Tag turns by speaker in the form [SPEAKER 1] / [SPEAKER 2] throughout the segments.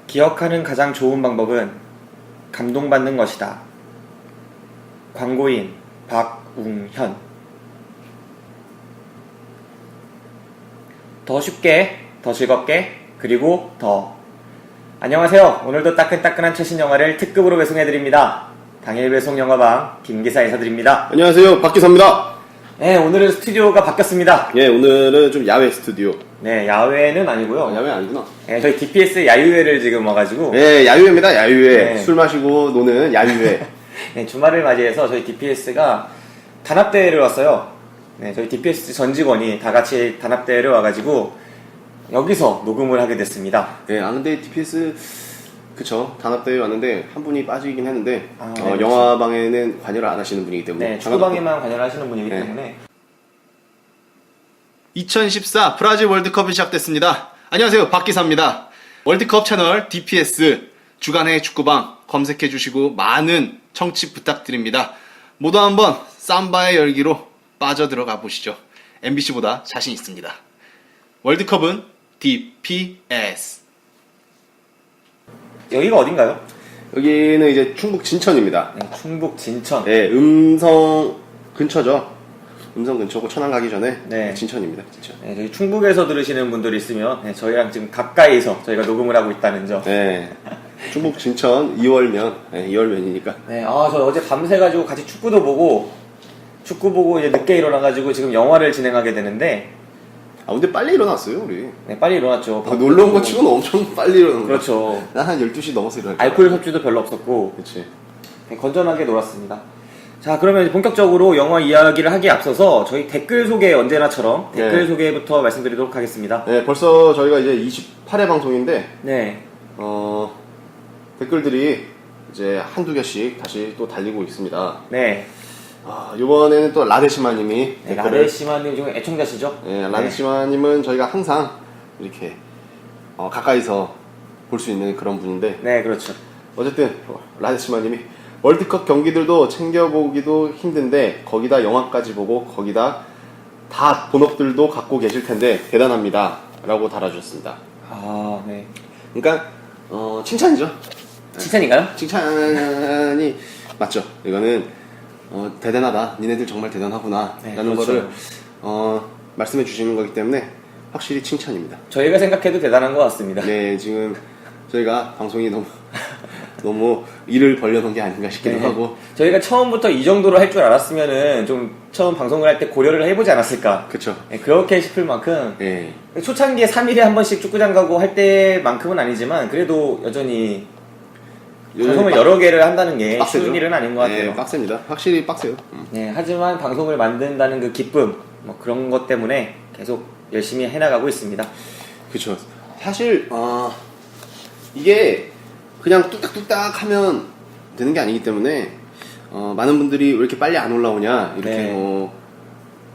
[SPEAKER 1] 기억하는 가장 좋은 방법은 감동받는 것이다. 광고인 박웅현. 더 쉽게, 더 즐겁게, 그리고 더. 안녕하세요. 오늘도 따끈따끈한 최신 영화를 특급으로 배송해드립니다. 당일 배송 영화방 김기사 인사드립니다.
[SPEAKER 2] 안녕하세요, 박기사입니다.
[SPEAKER 1] 네, 오늘은 스튜디오가 바뀌었습니다.
[SPEAKER 2] 예, 오늘은 좀 야외 스튜디오.
[SPEAKER 1] 네, 야외는 아니고요.
[SPEAKER 2] 야외 아니구나.
[SPEAKER 1] 네, 저희 DPS 야유회를 지금 와가지고.
[SPEAKER 2] 예, 야유회입니다, 야유회.
[SPEAKER 1] 네.
[SPEAKER 2] 술 마시고 노는 야유회.
[SPEAKER 1] 네, 주말을 맞이해서 저희 DPS가 단합대회를 왔어요. 네, 저희 DPS 전 직원이 다 같이 단합대회를 와가지고 여기서 녹음을 하게 됐습니다.
[SPEAKER 2] 예, 근데 DPS, 그쵸. 단합대회 왔는데 한 분이 빠지긴 했는데,
[SPEAKER 1] 네, 그렇죠.
[SPEAKER 2] 영화방에는 관여를 안 하시는 분이기 때문에.
[SPEAKER 1] 네, 축구방에만 관여를 하시는 분이기
[SPEAKER 2] 네.
[SPEAKER 1] 때문에.
[SPEAKER 2] 2014 브라질 월드컵이 시작됐습니다. 안녕하세요, 박기사입니다. 월드컵 채널 DPS 주간의 축구방 검색해 주시고 많은 청취 부탁드립니다. 모두 한번 삼바의 열기로 빠져들어가 보시죠. MBC보다 자신 있습니다. 월드컵은 DPS.
[SPEAKER 1] 여기가 어딘가요?
[SPEAKER 2] 여기는 이제 충북 진천입니다.
[SPEAKER 1] 네, 충북 진천.
[SPEAKER 2] 네, 음성 근처죠. 음성 근처고 천안 가기 전에
[SPEAKER 1] 네.
[SPEAKER 2] 진천입니다. 진천.
[SPEAKER 1] 네, 저희 충북에서 들으시는 분들이 있으면 네, 저희랑 지금 가까이서 저희가 녹음을 하고 있다는 점.
[SPEAKER 2] 네. 충북 진천 2월면, 네, 2월면이니까.
[SPEAKER 1] 네, 저 어제 밤새가지고 같이 축구 보고 이제 늦게 일어나가지고 지금 영화를 진행하게 되는데.
[SPEAKER 2] 근데 빨리 일어났어요, 우리.
[SPEAKER 1] 네, 빨리 일어났죠.
[SPEAKER 2] 놀러 온 거 치고는 엄청 빨리 일어난 거.
[SPEAKER 1] 그렇죠.
[SPEAKER 2] 난한 12시 넘어서 일어났죠.
[SPEAKER 1] 알코올 섭취도 별로 없었고.
[SPEAKER 2] 그치.
[SPEAKER 1] 네, 건전하게 놀았습니다. 자, 그러면 이제 본격적으로 영화 이야기를 하기에 앞서서 저희 댓글 소개 언제나처럼 댓글
[SPEAKER 2] 네.
[SPEAKER 1] 소개부터 말씀드리도록 하겠습니다.
[SPEAKER 2] 네, 벌써 저희가 이제 28회 방송인데,
[SPEAKER 1] 네.
[SPEAKER 2] 댓글들이 이제 한두 개씩 다시 또 달리고 있습니다.
[SPEAKER 1] 네.
[SPEAKER 2] 이번에는 또 라데시마님이
[SPEAKER 1] 네, 라데시마님 지금 애청자시죠?
[SPEAKER 2] 네, 라데시마님은 저희가 항상 이렇게 가까이서 볼 수 있는 그런 분인데,
[SPEAKER 1] 네, 그렇죠.
[SPEAKER 2] 어쨌든 라데시마님이 월드컵 경기들도 챙겨보기도 힘든데 거기다 영화까지 보고 거기다 다 본업들도 갖고 계실 텐데 대단합니다 라고 달아주셨습니다.
[SPEAKER 1] 네.
[SPEAKER 2] 그러니까 칭찬이죠.
[SPEAKER 1] 칭찬인가요?
[SPEAKER 2] 칭찬이 맞죠. 이거는 대단하다, 니네들 정말 대단하구나
[SPEAKER 1] 네,
[SPEAKER 2] 라는
[SPEAKER 1] 그렇죠.
[SPEAKER 2] 거를 말씀해 주시는 거기 때문에 확실히 칭찬입니다.
[SPEAKER 1] 저희가 생각해도 대단한 것 같습니다.
[SPEAKER 2] 네, 지금 저희가 방송이 너무 일을 벌려놓은 게 아닌가 싶기도
[SPEAKER 1] 네.
[SPEAKER 2] 하고,
[SPEAKER 1] 저희가 처음부터 이 정도로 할 줄 알았으면은 좀 처음 방송을 할 때 고려를 해보지 않았을까.
[SPEAKER 2] 그쵸.
[SPEAKER 1] 네, 그렇게 싶을 만큼
[SPEAKER 2] 네.
[SPEAKER 1] 초창기에 3일에 한 번씩 축구장 가고 할 때만큼은 아니지만 그래도 여전히 방송을 여러 개를 한다는 게
[SPEAKER 2] 빡세죠.
[SPEAKER 1] 쉬운 일은 아닌 것 같아요.
[SPEAKER 2] 네, 빡셉니다. 확실히 빡세요.
[SPEAKER 1] 네, 하지만 방송을 만든다는 그 기쁨, 뭐 그런 것 때문에 계속 열심히 해나가고 있습니다.
[SPEAKER 2] 그쵸. 사실 이게 그냥 뚝딱뚝딱 하면 되는 게 아니기 때문에 많은 분들이 왜 이렇게 빨리 안 올라오냐 이렇게
[SPEAKER 1] 네.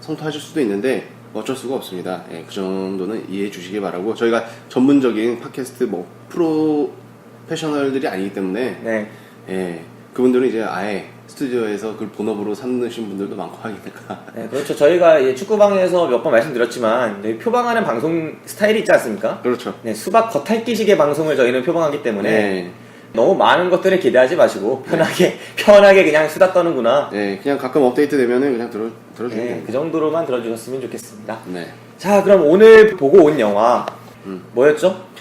[SPEAKER 2] 성토하실 수도 있는데 어쩔 수가 없습니다. 예, 그 정도는 이해해 주시기 바라고, 저희가 전문적인 팟캐스트 프로페셔널들이 아니기 때문에
[SPEAKER 1] 네,
[SPEAKER 2] 예, 그분들은 이제 아예 스튜디오에서 그걸 본업으로 삼으신 분들도 많고 하니까.
[SPEAKER 1] 네, 그렇죠. 저희가 이제 축구방에서 몇 번 말씀드렸지만 저희 표방하는 방송 스타일이 있지 않습니까?
[SPEAKER 2] 그렇죠.
[SPEAKER 1] 네, 수박 겉핥기식의 방송을 저희는 표방하기 때문에
[SPEAKER 2] 네.
[SPEAKER 1] 너무 많은 것들을 기대하지 마시고 편하게 그냥 수다 떠는구나.
[SPEAKER 2] 네, 그냥 가끔 업데이트 되면은 그냥 들어주면
[SPEAKER 1] 네,
[SPEAKER 2] 됩니다.
[SPEAKER 1] 그 정도로만 들어주셨으면 좋겠습니다.
[SPEAKER 2] 네.
[SPEAKER 1] 자, 그럼 오늘 보고 온 영화 뭐였죠?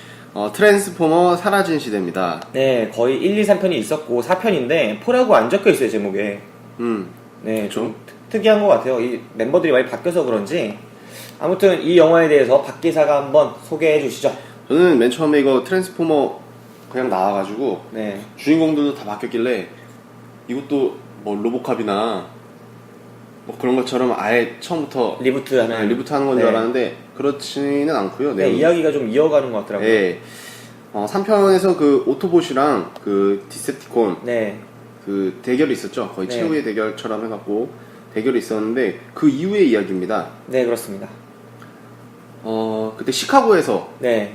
[SPEAKER 2] 트랜스포머 사라진 시대입니다.
[SPEAKER 1] 네, 거의 1, 2, 3편이 있었고 4편인데 포라고 안 적혀 있어요, 제목에. 네, 좀 특이한 것 같아요. 이 멤버들이 많이 바뀌어서 그런지. 아무튼 이 영화에 대해서 박 기사가 한번 소개해 주시죠.
[SPEAKER 2] 저는 맨 처음에 이거 트랜스포머 그냥 나와가지고
[SPEAKER 1] 네,
[SPEAKER 2] 주인공들도 다 바뀌었길래 이것도 뭐 로보캅이나 뭐 그런 것처럼 아예 처음부터
[SPEAKER 1] 리부트하는
[SPEAKER 2] 리부트하는 건 줄 알았는데 그렇지는 않고요.
[SPEAKER 1] 네, 이야기가 좀 이어가는 것 같더라고요.
[SPEAKER 2] 네. 3편에서 그 오토봇이랑 그 디셉티콘
[SPEAKER 1] 네,
[SPEAKER 2] 그 대결이 있었죠. 거의
[SPEAKER 1] 네.
[SPEAKER 2] 최후의 대결처럼 해갖고 대결이 있었는데 그 이후의 이야기입니다.
[SPEAKER 1] 네, 그렇습니다.
[SPEAKER 2] 그때 시카고에서
[SPEAKER 1] 네,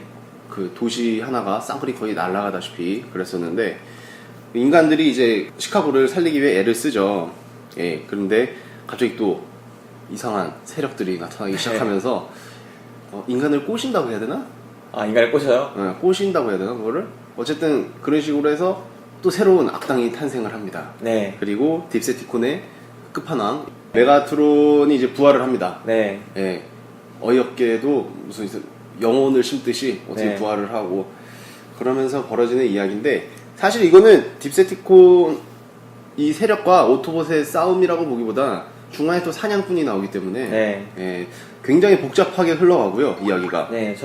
[SPEAKER 2] 그 도시 하나가 쌍끌이 거의 날아가다시피 그랬었는데, 인간들이 이제 시카고를 살리기 위해 애를 쓰죠. 예, 그런데 갑자기 또 이상한 세력들이 나타나기 시작하면서 인간을 꼬신다고 해야 되나?
[SPEAKER 1] 아, 인간을 꼬셔요?
[SPEAKER 2] 네, 꼬신다고 해야 되나 그거를? 어쨌든 그런 식으로 해서 또 새로운 악당이 탄생을 합니다.
[SPEAKER 1] 네.
[SPEAKER 2] 그리고 딥세티콘의 끝판왕 메가트론이 이제 부활을 합니다.
[SPEAKER 1] 네.
[SPEAKER 2] 예, 어이없게도 무슨 영혼을 심듯이 어떻게
[SPEAKER 1] 네.
[SPEAKER 2] 부활을 하고 그러면서 벌어지는 이야기인데 사실 이거는 딥세티콘 이 세력과 오토봇의 싸움이라고 보기보다 중간에 또 사냥꾼이 나오기 때문에
[SPEAKER 1] 네.
[SPEAKER 2] 예, 굉장히 복잡하게 흘러가고요 이야기가.
[SPEAKER 1] 네,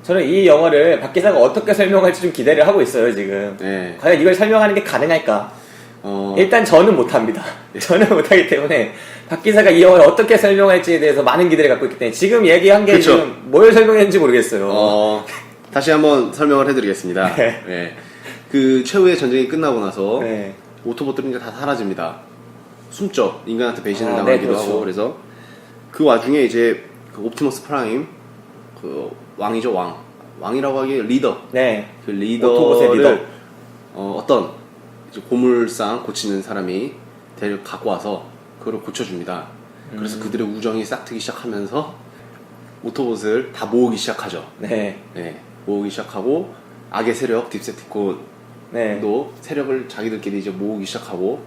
[SPEAKER 1] 저는 이 영화를 박 기사가 어떻게 설명할지 좀 기대를 하고 있어요, 지금.
[SPEAKER 2] 네.
[SPEAKER 1] 과연 이걸 설명하는 게 가능할까? 일단 저는 못합니다. 저는 못하기 때문에 박 기사가 이 영화를 어떻게 설명할지에 대해서 많은 기대를 갖고 있기 때문에 지금 얘기한 게
[SPEAKER 2] 그쵸.
[SPEAKER 1] 지금 뭘 설명했는지 모르겠어요.
[SPEAKER 2] 다시 한번 설명을 해드리겠습니다.
[SPEAKER 1] 네.
[SPEAKER 2] 예, 그 최후의 전쟁이 끝나고 나서
[SPEAKER 1] 네.
[SPEAKER 2] 오토봇들은 이제 다 사라집니다. 숨죠. 인간한테 배신을
[SPEAKER 1] 아,
[SPEAKER 2] 당하기도
[SPEAKER 1] 네, 그렇죠.
[SPEAKER 2] 하고 그래서 그 와중에 이제 그 옵티머스 프라임 그 왕이죠 왕이라고 하기에 리더
[SPEAKER 1] 네.
[SPEAKER 2] 그
[SPEAKER 1] 오토봇의 리더.
[SPEAKER 2] 리더를 어떤 이제 고물상 고치는 사람이 갖고 와서 그걸 고쳐줍니다. 그래서 그들의 우정이 싹트기 시작하면서 오토봇을 다 모으기 시작하죠.
[SPEAKER 1] 네.
[SPEAKER 2] 네, 모으기 시작하고 악의 세력 딥세티콘도
[SPEAKER 1] 네.
[SPEAKER 2] 세력을 자기들끼리 이제 모으기 시작하고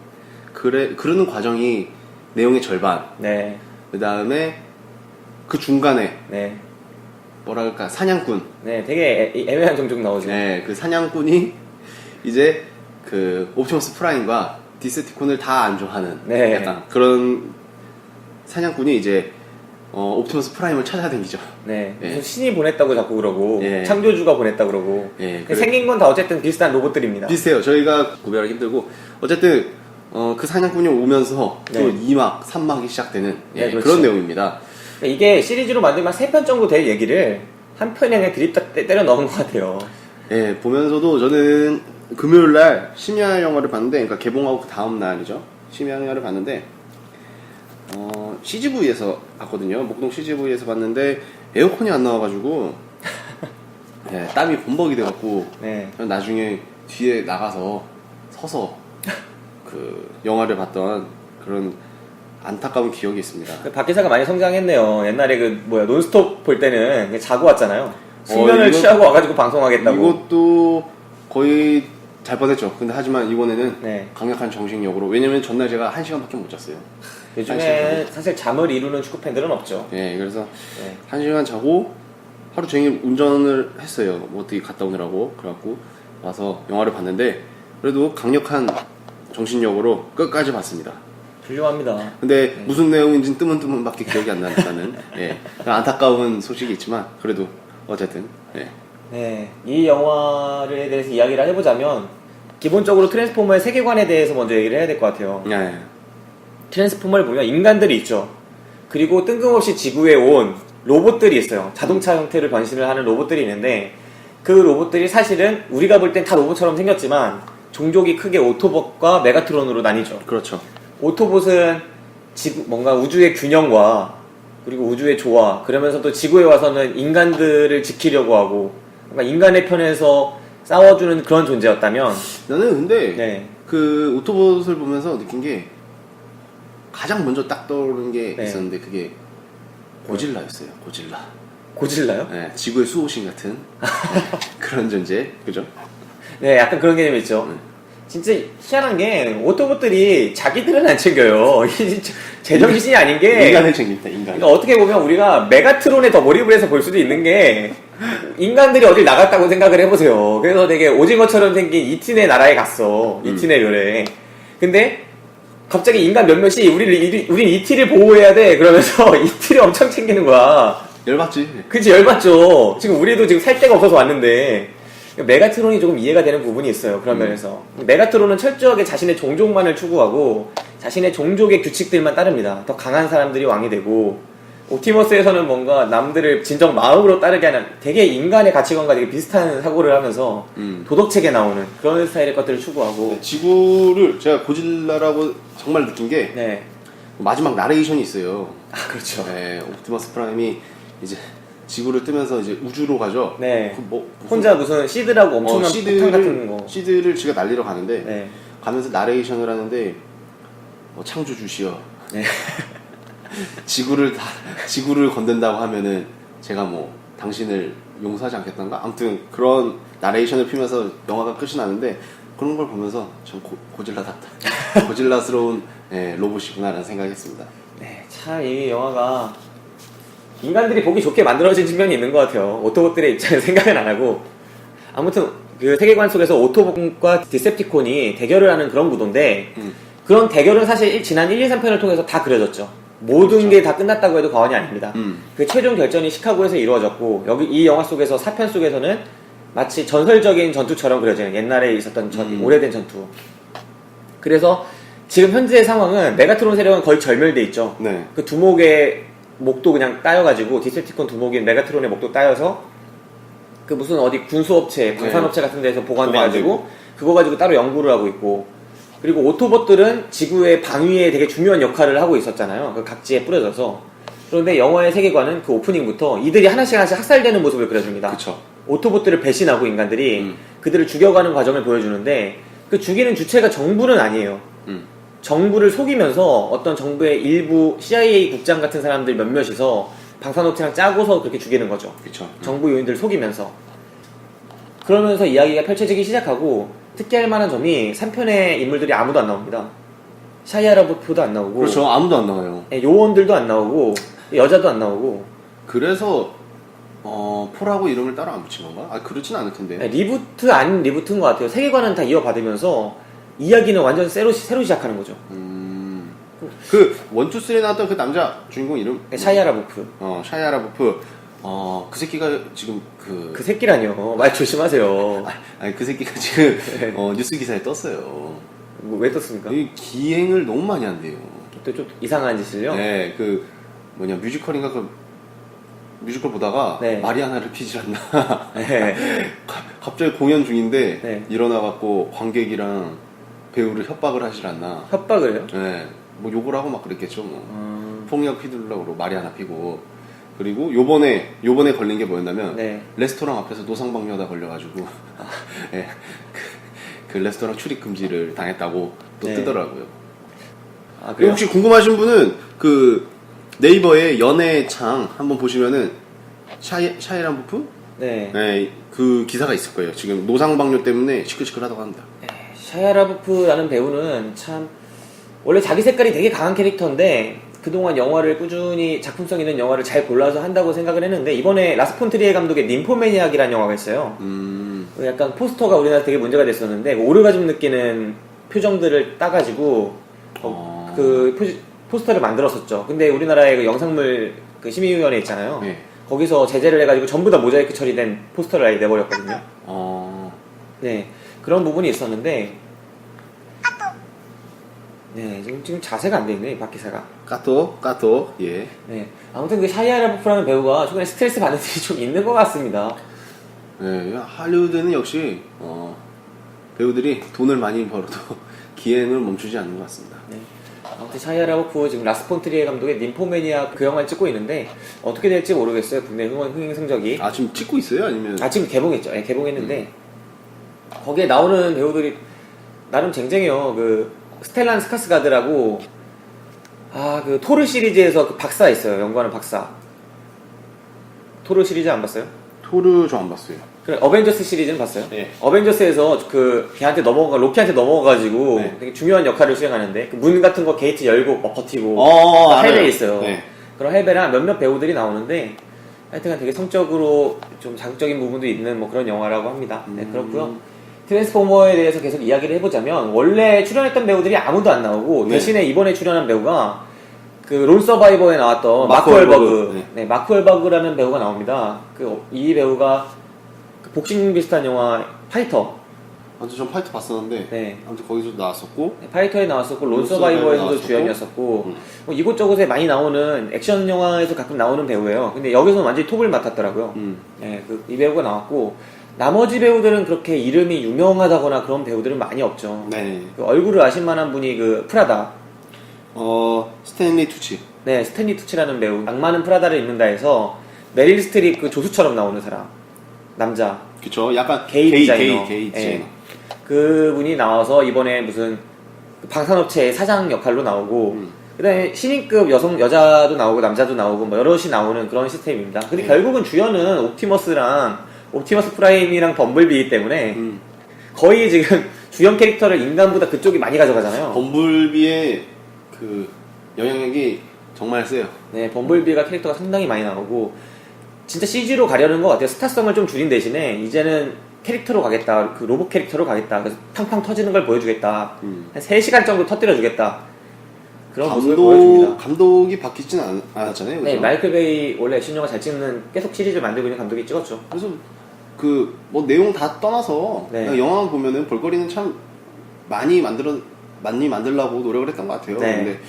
[SPEAKER 2] 그러는 과정이 내용의 절반.
[SPEAKER 1] 네.
[SPEAKER 2] 그 다음에 그 중간에
[SPEAKER 1] 네.
[SPEAKER 2] 뭐랄까 사냥꾼.
[SPEAKER 1] 네. 되게 애매한 종족 나오죠.
[SPEAKER 2] 네, 그 사냥꾼이 이제 그 옵티머스 프라임과 딥세티콘을 다 안 좋아하는
[SPEAKER 1] 네.
[SPEAKER 2] 약간 그런 사냥꾼이 이제 옵티머스 프라임을 찾아다니죠.
[SPEAKER 1] 네.
[SPEAKER 2] 네.
[SPEAKER 1] 무슨 신이 보냈다고 자꾸 그러고
[SPEAKER 2] 네.
[SPEAKER 1] 창조주가 보냈다 그러고
[SPEAKER 2] 네,
[SPEAKER 1] 생긴 건 다 어쨌든 비슷한 로봇들입니다.
[SPEAKER 2] 비슷해요. 저희가 구별하기 힘들고 어쨌든 그 사냥꾼이 오면서 또
[SPEAKER 1] 네.
[SPEAKER 2] 2막, 3막이 시작되는
[SPEAKER 1] 네, 그렇죠.
[SPEAKER 2] 그런 내용입니다.
[SPEAKER 1] 이게 시리즈로 만들면 3편 정도 될 얘기를 한 편에 그냥 드립다 때려 넣은 것 같아요.
[SPEAKER 2] 예, 보면서도 저는 금요일날 심야 영화를 봤는데, 그러니까 개봉하고 그 다음 날이죠. 심야 영화를 봤는데, CGV에서 봤거든요. 목동 CGV에서 봤는데, 에어컨이 안 나와가지고, 예, 땀이 범벅이 돼갖고,
[SPEAKER 1] 네.
[SPEAKER 2] 저는 나중에 뒤에 나가서 서서 그 영화를 봤던 그런 안타까운 기억이 있습니다.
[SPEAKER 1] 박 기사가 많이 성장했네요. 옛날에 논스톱 볼 때는 그냥 자고 왔잖아요. 숙면을 취하고 와가지고 방송하겠다고.
[SPEAKER 2] 이것도 거의 잘 뻔했죠. 근데 하지만 이번에는
[SPEAKER 1] 네.
[SPEAKER 2] 강력한 정신력으로. 왜냐면 전날 제가 1시간밖에 못 잤어요.
[SPEAKER 1] 요즘에 사실 잠을 이루는 축구 팬들은 없죠.
[SPEAKER 2] 예, 그래서
[SPEAKER 1] 네.
[SPEAKER 2] 1시간 자고 하루 종일 운전을 했어요. 뭐 어떻게 갔다 오느라고. 그래갖고 와서 영화를 봤는데 그래도 강력한 정신력으로 끝까지 봤습니다.
[SPEAKER 1] 훌륭합니다.
[SPEAKER 2] 근데 무슨 내용인지는 뜨문뜨문밖에 기억이 안 나니까는 예, 안타까운 소식이 있지만 그래도 어쨌든 예.
[SPEAKER 1] 네, 이 영화에 대해서 이야기를 해보자면 기본적으로 트랜스포머의 세계관에 대해서 먼저 얘기를 해야 될 것 같아요.
[SPEAKER 2] 예.
[SPEAKER 1] 트랜스포머를 보면 인간들이 있죠. 그리고 뜬금없이 지구에 온 로봇들이 있어요. 자동차 형태를 변신을 하는 로봇들이 있는데 그 로봇들이 사실은 우리가 볼 땐 다 로봇처럼 생겼지만 종족이 크게 오토봇과 메가트론으로 나뉘죠.
[SPEAKER 2] 그렇죠.
[SPEAKER 1] 오토봇은 뭔가 우주의 균형과 그리고 우주의 조화, 그러면서 또 지구에 와서는 인간들을 지키려고 하고 뭔가 인간의 편에서 싸워주는 그런 존재였다면
[SPEAKER 2] 나는 근데
[SPEAKER 1] 네.
[SPEAKER 2] 그 오토봇을 보면서 느낀 게 가장 먼저 딱 떠오르는 게
[SPEAKER 1] 네.
[SPEAKER 2] 있었는데 그게 고질라였어요. 고질라.
[SPEAKER 1] 고질라요?
[SPEAKER 2] 네, 지구의 수호신 같은 그런 존재, 그죠?
[SPEAKER 1] 네, 약간 그런 개념이 있죠. 진짜 희한한 게 오토봇들이 자기들은 안 챙겨요. 이게 제정신이 아닌 게
[SPEAKER 2] 인간을 챙깁니다. 인간.
[SPEAKER 1] 그러니까 어떻게 보면 우리가 메가트론에 더 몰입을 해서 볼 수도 있는 게 인간들이 어딜 나갔다고 생각을 해보세요. 그래서 되게 오징어처럼 생긴 이틴의 나라에 갔어. 이틴의 별에. 근데 갑자기 인간 몇몇이 우린 이티를 보호해야 돼. 그러면서 이티를 엄청 챙기는 거야.
[SPEAKER 2] 열받지?
[SPEAKER 1] 그치, 열받죠. 지금 우리도 지금 살 데가 없어서 왔는데. 메가트론이 조금 이해가 되는 부분이 있어요. 그런 면에서. 메가트론은 철저하게 자신의 종족만을 추구하고 자신의 종족의 규칙들만 따릅니다. 더 강한 사람들이 왕이 되고, 옵티머스에서는 뭔가 남들을 진정 마음으로 따르게 하는 되게 인간의 가치관과 되게 비슷한 사고를 하면서 도덕책에 나오는 그런 스타일의 것들을 추구하고.
[SPEAKER 2] 지구를 제가 고질라라고 정말 느낀 게
[SPEAKER 1] 네.
[SPEAKER 2] 마지막 나레이션이 있어요.
[SPEAKER 1] 아, 그렇죠.
[SPEAKER 2] 네, 옵티머스 프라임이 이제 지구를 뜨면서 이제 우주로 가죠.
[SPEAKER 1] 네.
[SPEAKER 2] 무슨
[SPEAKER 1] 혼자 무슨 시드라고 엄청난 폭탄 같은 거.
[SPEAKER 2] 시드를 지가 날리러 가는데
[SPEAKER 1] 네.
[SPEAKER 2] 가면서 나레이션을 하는데 창조주시여.
[SPEAKER 1] 네.
[SPEAKER 2] 지구를 건든다고 하면은 제가 뭐 당신을 용서하지 않겠단가? 아무튼 그런 나레이션을 피면서 영화가 끝이 나는데 그런 걸 보면서 참 고질라답다. 고질라스러운 로봇이구나라는 생각했습니다.
[SPEAKER 1] 네, 참 이 영화가 인간들이 보기 좋게 만들어진 측면이 있는 것 같아요. 오토봇들의 입장에서 생각은 안 하고. 아무튼 그 세계관 속에서 오토봇과 디셉티콘이 대결을 하는 그런 구도인데 그런 대결은 사실 지난 1, 2, 3편을 통해서 다 그려졌죠. 모든
[SPEAKER 2] 그렇죠.
[SPEAKER 1] 게 다 끝났다고 해도 과언이 아닙니다. 그 최종 결전이 시카고에서 이루어졌고 여기 이 영화 속에서 4편 속에서는 마치 전설적인 전투처럼 그려지는 옛날에 있었던 오래된 전투. 그래서 지금 현재의 상황은 메가트론 세력은 거의 절멸돼 있죠.
[SPEAKER 2] 네.
[SPEAKER 1] 그 두목의 목도 그냥 따여가지고 디셉티콘 두목인 메가트론의 목도 따여서 그 무슨 어디 군수업체, 방산업체 같은 데서 보관돼가지고 그거 가지고 따로 연구를 하고 있고 그리고 오토봇들은 지구의 방위에 되게 중요한 역할을 하고 있었잖아요. 그 각지에 뿌려져서. 그런데 영화의 세계관은 그 오프닝부터 이들이 하나씩 학살되는 모습을 그려줍니다.
[SPEAKER 2] 그쵸.
[SPEAKER 1] 오토봇들을 배신하고 인간들이 그들을 죽여가는 과정을 보여주는데 그 죽이는 주체가 정부는 아니에요. 정부를 속이면서 어떤 정부의 일부 CIA 국장 같은 사람들 몇몇이서 방산업체랑 짜고서 그렇게 죽이는 거죠.
[SPEAKER 2] 그쵸.
[SPEAKER 1] 정부 요인들을 속이면서. 그러면서 이야기가 펼쳐지기 시작하고 특히할 만한 점이 3편의 인물들이 아무도 안 나옵니다. 샤이아 라보프도 안 나오고
[SPEAKER 2] 그렇죠. 아무도 안 나와요.
[SPEAKER 1] 요원들도 안 나오고 여자도 안 나오고
[SPEAKER 2] 그래서 폴하고 이름을 따로 안 붙인 건가? 아 그렇진 않을 텐데.
[SPEAKER 1] 리부트 아닌 리부트인 것 같아요. 세계관은 다 이어받으면서 이야기는 완전 새로 시작하는 거죠.
[SPEAKER 2] 그 1, 2, 3 나왔던 그 남자 주인공 이름?
[SPEAKER 1] 샤이아 라보프.
[SPEAKER 2] 샤이아 라보프. 그 새끼가 지금
[SPEAKER 1] 그 새끼라뇨. 말 조심하세요.
[SPEAKER 2] 아니 그 새끼가 지금 뉴스 기사에 떴어요.
[SPEAKER 1] 왜 떴습니까?
[SPEAKER 2] 이 기행을 너무 많이 한대요.
[SPEAKER 1] 또 좀 이상한 짓을요?
[SPEAKER 2] 네, 그 뭐냐 뮤지컬인가 그 뮤지컬 보다가
[SPEAKER 1] 네.
[SPEAKER 2] 마리아나를 피질 않나.
[SPEAKER 1] 네.
[SPEAKER 2] 갑자기 공연 중인데
[SPEAKER 1] 네.
[SPEAKER 2] 일어나갖고 관객이랑 배우를 협박을 하질 않나.
[SPEAKER 1] 협박을요?
[SPEAKER 2] 네, 뭐 욕을 하고 막 그랬겠죠. 뭐. 폭력 휘두르려고 마리아나 피고. 그리고 요번에 걸린 게 뭐였냐면
[SPEAKER 1] 네.
[SPEAKER 2] 레스토랑 앞에서 노상방뇨하다 걸려가지고 네, 그 레스토랑 출입 금지를 당했다고 또
[SPEAKER 1] 네.
[SPEAKER 2] 뜨더라고요.
[SPEAKER 1] 아, 그래요?
[SPEAKER 2] 혹시 궁금하신 분은 그 네이버에 연애창 한번 보시면은 샤이란 부프?
[SPEAKER 1] 네.
[SPEAKER 2] 네, 그 기사가 있을 거예요. 지금 노상방뇨 때문에 시끌시끌하다고 합니다.
[SPEAKER 1] 샤이아 라보프라는 배우는 참 원래 자기 색깔이 되게 강한 캐릭터인데 그동안 영화를 꾸준히 작품성 있는 영화를 잘 골라서 한다고 생각을 했는데 이번에 라스 폰 트리에 감독의 ним포매니악이라는 영화가 있어요. 약간 포스터가 우리나라에서 되게 문제가 됐었는데 오르가즘 느끼는 표정들을 따가지고 그 포스터를 만들었었죠. 근데 우리나라의 그 영상물 그 심의위원회 있잖아요.
[SPEAKER 2] 네.
[SPEAKER 1] 거기서 제재를 해가지고 전부 다 모자이크 처리된 포스터를 아예 내버렸거든요. 네, 그런 부분이 있었는데 네, 지금 자세가 안 돼 있네, 이 박기사가.
[SPEAKER 2] 까토, 예.
[SPEAKER 1] 네, 아무튼 그 샤이아 라보프라는 배우가 최근에 스트레스 받는 일이 좀 있는 것 같습니다.
[SPEAKER 2] 네, 할리우드는 역시 배우들이 돈을 많이 벌어도 기행을 멈추지 않는 것 같습니다.
[SPEAKER 1] 네. 아무튼 샤이아 라보프 지금 라스 폰 트리에 감독의 ним포매니아 그 영화를 찍고 있는데 어떻게 될지 모르겠어요. 국내 흥행 성적이.
[SPEAKER 2] 아 지금 찍고 있어요? 아니면?
[SPEAKER 1] 지금 개봉했죠. 네, 개봉했는데 거기에 나오는 배우들이 나름 쟁쟁해요. 그 스텔란 스카스가드라고 그 토르 시리즈에서 그 박사 있어요. 연구하는 박사. 토르 시리즈 안 봤어요?
[SPEAKER 2] 토르 저 안 봤어요.
[SPEAKER 1] 그래, 어벤져스 시리즈는 봤어요?
[SPEAKER 2] 네.
[SPEAKER 1] 어벤져스에서 그 걔한테 로키한테 넘어가가지고
[SPEAKER 2] 네.
[SPEAKER 1] 되게 중요한 역할을 수행하는데 그 문 같은 거 게이트 열고 막 버티고
[SPEAKER 2] 알아요.
[SPEAKER 1] 헬베에 있어요.
[SPEAKER 2] 네.
[SPEAKER 1] 그런 헬베랑 몇몇 배우들이 나오는데 하여튼 되게 성적으로 좀 자극적인 부분도 있는 뭐 그런 영화라고 합니다. 네, 그렇고요. 트랜스포머에 대해서 계속 이야기를 해보자면 원래 출연했던 배우들이 아무도 안 나오고
[SPEAKER 2] 네.
[SPEAKER 1] 대신에 이번에 출연한 배우가 그 론 서바이버에 나왔던
[SPEAKER 2] 마크
[SPEAKER 1] 마크 월버그.
[SPEAKER 2] 월버그.
[SPEAKER 1] 네, 마크 월버그라는 배우가 나옵니다. 이 배우가 그 복싱 비슷한 영화 파이터.
[SPEAKER 2] 아무튼 전 파이터 봤었는데
[SPEAKER 1] 네.
[SPEAKER 2] 아무튼 거기서도 나왔었고
[SPEAKER 1] 네, 파이터에 나왔었고 론
[SPEAKER 2] 론
[SPEAKER 1] 서바이버에서도
[SPEAKER 2] 서바이버에
[SPEAKER 1] 주연이었었고 뭐 이곳저곳에 많이 나오는 액션 영화에서 가끔 나오는 배우예요. 근데 여기서는 완전히 톱을 맡았더라고요. 네, 이 배우가 나왔고 나머지 배우들은 그렇게 이름이 유명하다거나 그런 배우들은 많이 없죠.
[SPEAKER 2] 네.
[SPEAKER 1] 그 얼굴을 아실 만한 분이 그 프라다.
[SPEAKER 2] 스탠리 투치.
[SPEAKER 1] 네, 스탠리 투치라는 배우. 악마는 프라다를 입는다에서 메릴 스트립 그 조수처럼 나오는 사람. 남자.
[SPEAKER 2] 그쵸. 약간
[SPEAKER 1] 게이 디자이너.
[SPEAKER 2] 게이 디자이너.
[SPEAKER 1] 그 분이 나와서 이번에 무슨 방산업체의 사장 역할로 나오고 그다음에 신인급 여자도 나오고 남자도 나오고 뭐 여럿이 나오는 그런 시스템입니다. 근데 결국은 주연은 옵티머스 프라임이랑 범블비이기 때문에 거의 지금 주연 캐릭터를 인간보다 그쪽이 많이 가져가잖아요.
[SPEAKER 2] 범블비의 그 영향력이 정말 세요.
[SPEAKER 1] 네, 범블비가 캐릭터가 상당히 많이 나오고 진짜 CG로 가려는 것 같아요. 스타성을 좀 줄인 대신에 이제는 캐릭터로 가겠다. 그 로봇 캐릭터로 가겠다. 그래서 팡팡 터지는 걸 보여주겠다. 한 3시간 정도 터뜨려주겠다. 그런 모습을 보여줍니다.
[SPEAKER 2] 감독이 바뀌진 않았잖아요. 그죠?
[SPEAKER 1] 네, 마이클 베이 원래 액션 영화 잘 찍는 계속 시리즈를 만들고 있는 감독이 찍었죠.
[SPEAKER 2] 그래서 그 뭐 내용 다 떠나서
[SPEAKER 1] 네.
[SPEAKER 2] 그냥 영화 보면은 볼거리는 참 많이 만들려고 노력을 했던 것 같아요.
[SPEAKER 1] 네.
[SPEAKER 2] 근데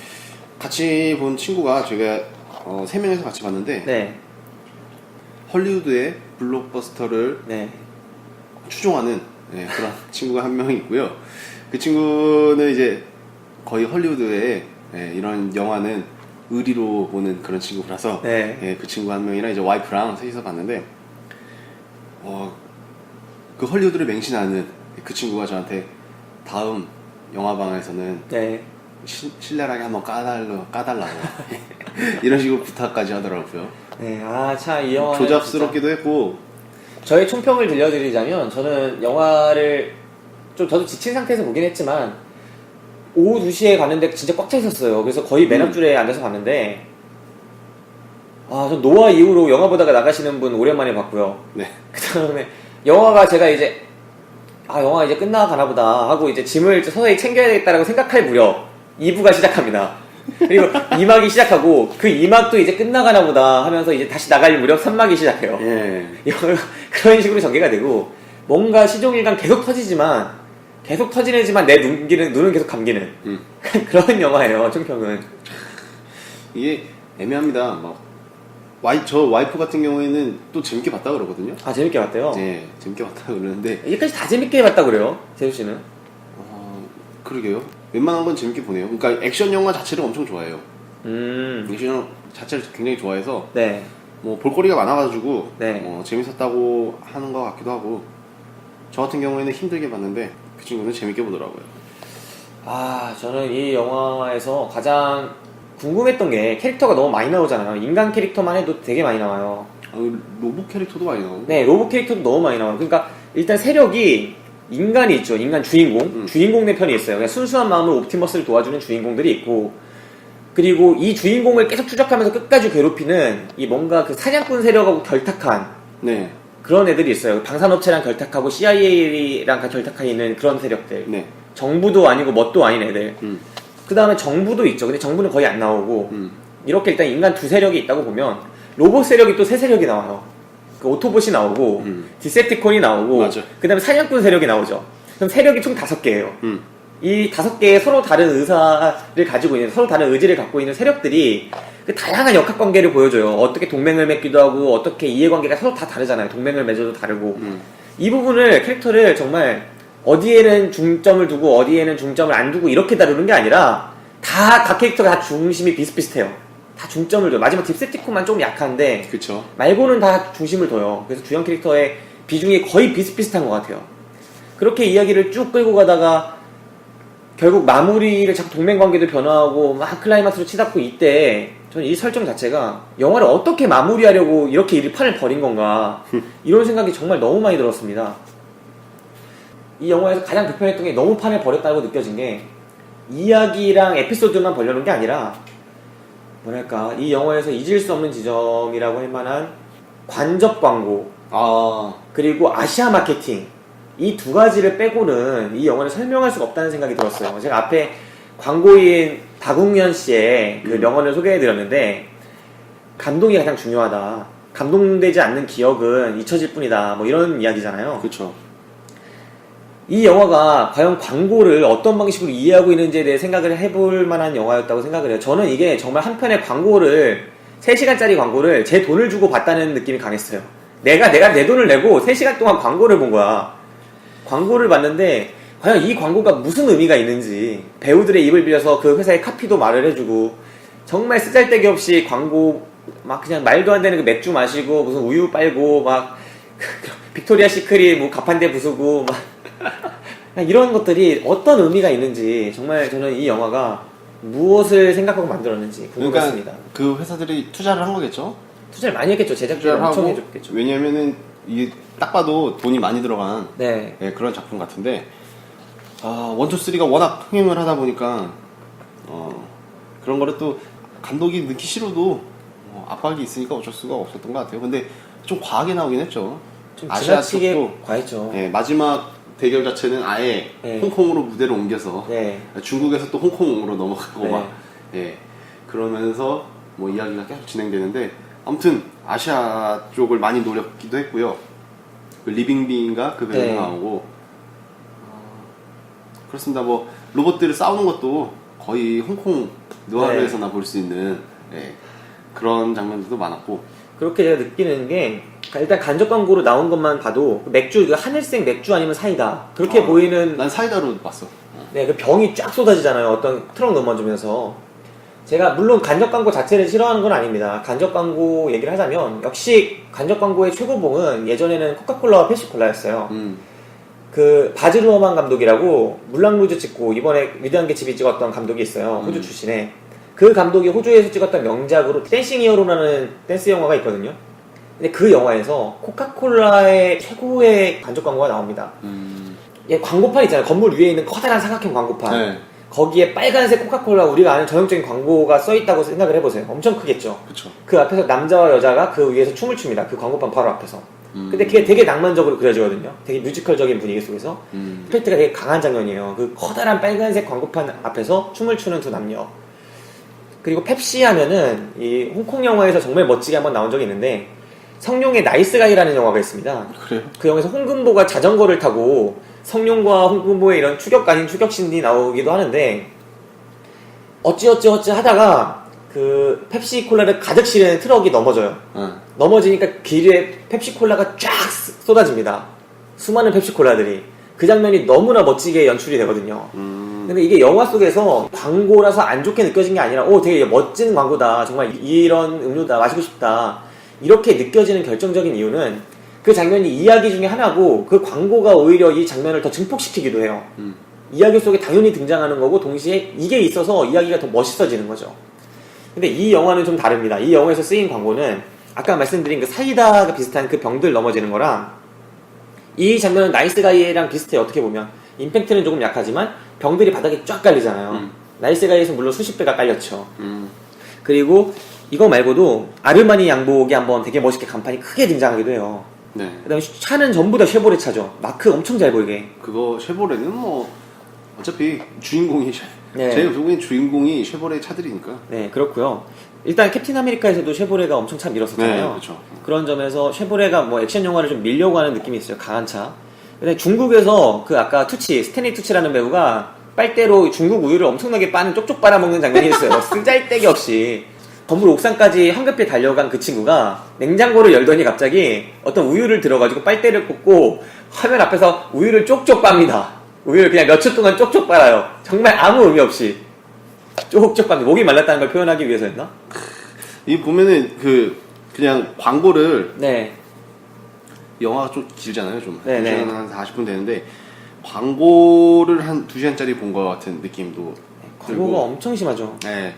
[SPEAKER 2] 같이 본 친구가 제가 3명에서 같이 봤는데
[SPEAKER 1] 네,
[SPEAKER 2] 홀리우드의 블록버스터를
[SPEAKER 1] 네,
[SPEAKER 2] 추종하는 그런 친구가 한 명 있고요. 그 친구는 이제 거의 홀리우드의 이런 영화는 의리로 보는 그런 친구라서
[SPEAKER 1] 네.
[SPEAKER 2] 그 친구 한 명이랑 이제 와이프랑 셋이서 봤는데 그 홀리우드를 맹신하는 그 친구가 저한테 다음 영화방에서는
[SPEAKER 1] 네.
[SPEAKER 2] 신랄하게 한번 까달라고 이런 식으로 부탁까지 하더라고요.
[SPEAKER 1] 네, 참 이 영화
[SPEAKER 2] 조잡스럽기도 했고.
[SPEAKER 1] 저의 총평을 들려드리자면 저는 영화를 좀 저도 지친 상태에서 보긴 했지만 오후 2시에 갔는데 진짜 꽉 차 있었어요. 그래서 거의 맨 앞줄에 앉아서 봤는데 전 노아 이후로 영화 보다가 나가시는 분 오랜만에 봤고요.
[SPEAKER 2] 네.
[SPEAKER 1] 그 다음에 영화가 제가 이제 영화 이제 끝나가나 보다 하고 이제 짐을 서서히 챙겨야 되겠다라고 생각할 무렵 2부가 시작합니다. 그리고 2막이 시작하고 그 2막도 이제 끝나가나 보다 하면서 이제 다시 나갈 무렵 3막이 시작해요.
[SPEAKER 2] 예.
[SPEAKER 1] 영화가 그런 식으로 전개가 되고 뭔가 시종일관 계속 터지지만 내 눈은 계속 감기는 그런 영화예요. 총평은
[SPEAKER 2] 이게 애매합니다. 저 와이프 같은 경우에는 또 재밌게 봤다 그러거든요.
[SPEAKER 1] 재밌게 봤대요.
[SPEAKER 2] 네, 재밌게 봤다 그러는데
[SPEAKER 1] 여기까지 다 재밌게 봤다 그래요. 재수 씨는?
[SPEAKER 2] 그러게요. 웬만한 건 재밌게 보네요. 그러니까 액션 영화 자체를 엄청 좋아해요. 액션 영화 자체를 굉장히 좋아해서
[SPEAKER 1] 네.
[SPEAKER 2] 뭐 볼거리가 많아가지고
[SPEAKER 1] 네.
[SPEAKER 2] 재밌었다고 하는 것 같기도 하고 저 같은 경우에는 힘들게 봤는데 그 친구는 재밌게 보더라고요.
[SPEAKER 1] 저는 이 영화에서 가장 궁금했던 게 캐릭터가 너무 많이 나오잖아요. 인간 캐릭터만 해도 되게 많이 나와요.
[SPEAKER 2] 로봇 캐릭터도 많이 나오고.
[SPEAKER 1] 네, 로봇 캐릭터도 너무 많이 나와요. 그러니까 일단 세력이 인간이 있죠. 인간 주인공. 주인공 내 편이 있어요. 그냥 순수한 마음으로 옵티머스를 도와주는 주인공들이 있고 그리고 이 주인공을 계속 추적하면서 끝까지 괴롭히는 이 뭔가 그 사냥꾼 세력하고 결탁한
[SPEAKER 2] 네.
[SPEAKER 1] 그런 애들이 있어요. 방산업체랑 결탁하고 CIA랑 결탁해 있는 그런 세력들.
[SPEAKER 2] 네.
[SPEAKER 1] 정부도 아니고 뭣도 아닌 애들. 그 다음에 정부도 있죠. 근데 정부는 거의 안 나오고 이렇게 일단 인간 두 세력이 있다고 보면 로봇 세력이 또 세 세력이 나와요. 그 오토봇이 나오고 디셉티콘이 나오고 그 다음에 사냥꾼 세력이 나오죠. 그럼 세력이 총 5개예요. 이 5개의 서로 다른 의사를 가지고 있는 서로 다른 의지를 갖고 있는 세력들이 그 다양한 역학관계를 보여줘요. 어떻게 동맹을 맺기도 하고 어떻게 이해관계가 서로 다 다르잖아요. 동맹을 맺어도 다르고 이 부분을 캐릭터를 정말 어디에는 중점을 두고 어디에는 중점을 안 두고 이렇게 다루는 게 아니라 다 각 캐릭터가 다 중심이 비슷비슷해요. 다 중점을 둬요. 마지막 딥세티콘만 좀 약한데
[SPEAKER 2] 그쵸.
[SPEAKER 1] 말고는 다 중심을 둬요. 그래서 주연 캐릭터의 비중이 거의 비슷비슷한 것 같아요. 그렇게 이야기를 쭉 끌고 가다가 결국 마무리를 자꾸 동맹관계도 변화하고 막 클라이막스로 치닫고 이때 저는 이 설정 자체가 영화를 어떻게 마무리하려고 이렇게 이 판을 벌인 건가 이런 생각이 정말 너무 많이 들었습니다. 이 영화에서 가장 불편했던 게 너무 판을 벌였다고 느껴진 게 이야기랑 에피소드만 벌려는 게 아니라 뭐랄까 이 영화에서 잊을 수 없는 지점이라고 할 만한 관접 광고 그리고 아시아 마케팅 이 두 가지를 빼고는 이 영화를 설명할 수가 없다는 생각이 들었어요. 제가 앞에 광고인 박웅현 씨의 그 명언을 소개해드렸는데 감동이 가장 중요하다. 감동되지 않는 기억은 잊혀질 뿐이다. 뭐 이런 이야기잖아요.
[SPEAKER 2] 그렇죠.
[SPEAKER 1] 이 영화가 과연 광고를 어떤 방식으로 이해하고 있는지에 대해 생각을 해볼 만한 영화였다고 생각을 해요. 저는 이게 정말 한 편의 광고를 3시간짜리 광고를 제 돈을 주고 봤다는 느낌이 강했어요. 내가 내 돈을 내고 3시간 동안 광고를 본 거야. 광고를 봤는데 과연 이 광고가 무슨 의미가 있는지 배우들의 입을 빌려서 그 회사의 카피도 말을 해주고 정말 쓰잘데기 없이 광고 막 그냥 말도 안 되는 그 맥주 마시고 무슨 우유 빨고 막 빅토리아 시크릿 뭐 가판대 부수고 막 이런 것들이 어떤 의미가 있는지 정말 저는 이 영화가 무엇을 생각하고 만들었는지 궁금했습니다.
[SPEAKER 2] 그러니까 그 회사들이 투자를 한 거겠죠?
[SPEAKER 1] 투자를 많이 했겠죠. 제작비를
[SPEAKER 2] 투자를
[SPEAKER 1] 엄청
[SPEAKER 2] 하고,
[SPEAKER 1] 해줬겠죠.
[SPEAKER 2] 왜냐면은 이게 딱 봐도 돈이 많이 들어간
[SPEAKER 1] 네.
[SPEAKER 2] 그런 작품 같은데, 원투 쓰리가 워낙 흥행을 하다 보니까 그런 거를 또 감독이 넣기 싫어도 압박이 있으니까 어쩔 수가 없었던 것 같아요. 근데 좀 과하게 나오긴 했죠.
[SPEAKER 1] 좀
[SPEAKER 2] 아시아
[SPEAKER 1] 지나치게
[SPEAKER 2] 쪽도
[SPEAKER 1] 과했죠.
[SPEAKER 2] 마지막 대결 자체는 아예
[SPEAKER 1] 네.
[SPEAKER 2] 홍콩으로 무대를 옮겨서
[SPEAKER 1] 네.
[SPEAKER 2] 중국에서 또 홍콩으로 넘어가고
[SPEAKER 1] 네.
[SPEAKER 2] 막 그러면서 뭐 이야기가 계속 진행되는데, 아무튼 아시아 쪽을 많이 노렸기도 했고요. 그 리빙비인가 그 배우
[SPEAKER 1] 네.
[SPEAKER 2] 나오고 그렇습니다. 뭐 로봇들 싸우는 것도 거의 홍콩 느와르에서나 볼 수 있는 그런 장면들도 많았고.
[SPEAKER 1] 그렇게 제가 느끼는 게 일단 간접 광고로 나온 것만 봐도 맥주, 그 하늘색 맥주 아니면 사이다 그렇게 보이는.
[SPEAKER 2] 난 사이다로 봤어.
[SPEAKER 1] 네, 그 병이 쫙 쏟아지잖아요. 어떤 트럭 넘어지면서. 제가 물론 간접 광고 자체를 싫어하는 건 아닙니다. 간접 광고 얘기를 하자면 역시 간접 광고의 최고봉은 예전에는 코카콜라와 펩시콜라였어요. 그 바즈 루어만 감독이라고 물랑루즈 찍고 이번에 위대한 개츠비 찍었던 감독이 있어요. 호주 출신에. 그 감독이 호주에서 찍었던 명작으로 댄싱 히어로라는 댄스 영화가 있거든요. 근데 그 영화에서 코카콜라의 최고의 간접 광고가 나옵니다. 예, 광고판 있잖아요. 건물 위에 있는 커다란 사각형 광고판.
[SPEAKER 2] 네.
[SPEAKER 1] 거기에 빨간색 코카콜라, 우리가 아는 전형적인 광고가 써있다고 생각을 해보세요. 엄청 크겠죠.
[SPEAKER 2] 그쵸.
[SPEAKER 1] 그 앞에서 남자와 여자가 그 위에서 춤을 춥니다. 그 광고판 바로 앞에서. 근데 그게 되게 낭만적으로 그려지거든요. 되게 뮤지컬적인 분위기 속에서. 이펙트가 되게 강한 장면이에요. 그 커다란 빨간색 광고판 앞에서 춤을 추는 두 남녀. 그리고 펩시 하면은 이 홍콩 영화에서 정말 멋지게 한번 나온 적이 있는데, 성룡의 나이스가이라는 영화가 있습니다.
[SPEAKER 2] 그래요?
[SPEAKER 1] 그 영화에서 홍금보가 자전거를 타고 성룡과 홍금보의 이런 추격 아닌 추격신이 나오기도 하는데, 어찌어찌 하다가 그 펩시콜라를 가득 실은 트럭이 넘어져요. 넘어지니까 길에 펩시콜라가 쫙 쏟아집니다. 수많은 펩시콜라들이. 그 장면이 너무나 멋지게 연출이 되거든요. 근데 이게 영화 속에서 광고라서 안 좋게 느껴진 게 아니라 되게 멋진 광고다. 정말 이런 음료다. 마시고 싶다. 이렇게 느껴지는 결정적인 이유는 그 장면이 이야기 중에 하나고, 그 광고가 오히려 이 장면을 더 증폭시키기도 해요. 이야기 속에 당연히 등장하는 거고, 동시에 이게 있어서 이야기가 더 멋있어지는 거죠. 근데 이 영화는 좀 다릅니다. 이 영화에서 쓰인 광고는 아까 말씀드린 그 사이다가 비슷한 그 병들 넘어지는 거랑, 이 장면은 나이스가이랑 비슷해요. 어떻게 보면 임팩트는 조금 약하지만 병들이 바닥에 쫙 깔리잖아요. 나이스가이에서 물론 수십 배가 깔렸죠. 그리고 이거 말고도 아르마니 양복이 한번 되게 멋있게 간판이 크게 등장하기도 해요.
[SPEAKER 2] 네.
[SPEAKER 1] 그 다음에 차는 전부 다 쉐보레 차죠. 마크 엄청 잘 보이게.
[SPEAKER 2] 그거 쉐보레는 뭐 어차피 주인공이
[SPEAKER 1] 네.
[SPEAKER 2] 제일 결국엔 주인공이 쉐보레 차들이니까.
[SPEAKER 1] 네, 그렇고요. 일단 캡틴 아메리카에서도 쉐보레가 엄청 차 밀었었잖아요.
[SPEAKER 2] 네, 그렇죠.
[SPEAKER 1] 그런 점에서 쉐보레가 뭐 액션 영화를 좀 밀려고 하는 느낌이 있어요. 강한 차. 근데 중국에서 그 아까 스탠리 투치라는 배우가 빨대로 중국 우유를 엄청나게 빠는 쪽쪽 빨아먹는 장면이 있어요. 쓸데기 없이. 건물 옥상까지 황급히 달려간 그 친구가 냉장고를 열더니 갑자기 어떤 우유를 들어가지고 빨대를 꽂고 화면 앞에서 우유를 쪽쪽 빱니다. 우유를 그냥 몇 초 동안 쪽쪽 빨아요. 정말 아무 의미 없이 쪽쪽 빱니다. 목이 말랐다는 걸 표현하기 위해서였나?
[SPEAKER 2] 이 보면은 그냥 광고를,
[SPEAKER 1] 네.
[SPEAKER 2] 영화가 좀 길잖아요, 좀.
[SPEAKER 1] 네네.
[SPEAKER 2] 2시간 한 40분 되는데 광고를 한 2시간짜리 본 것 같은 느낌도
[SPEAKER 1] 광고가
[SPEAKER 2] 들고.
[SPEAKER 1] 엄청 심하죠.
[SPEAKER 2] 네,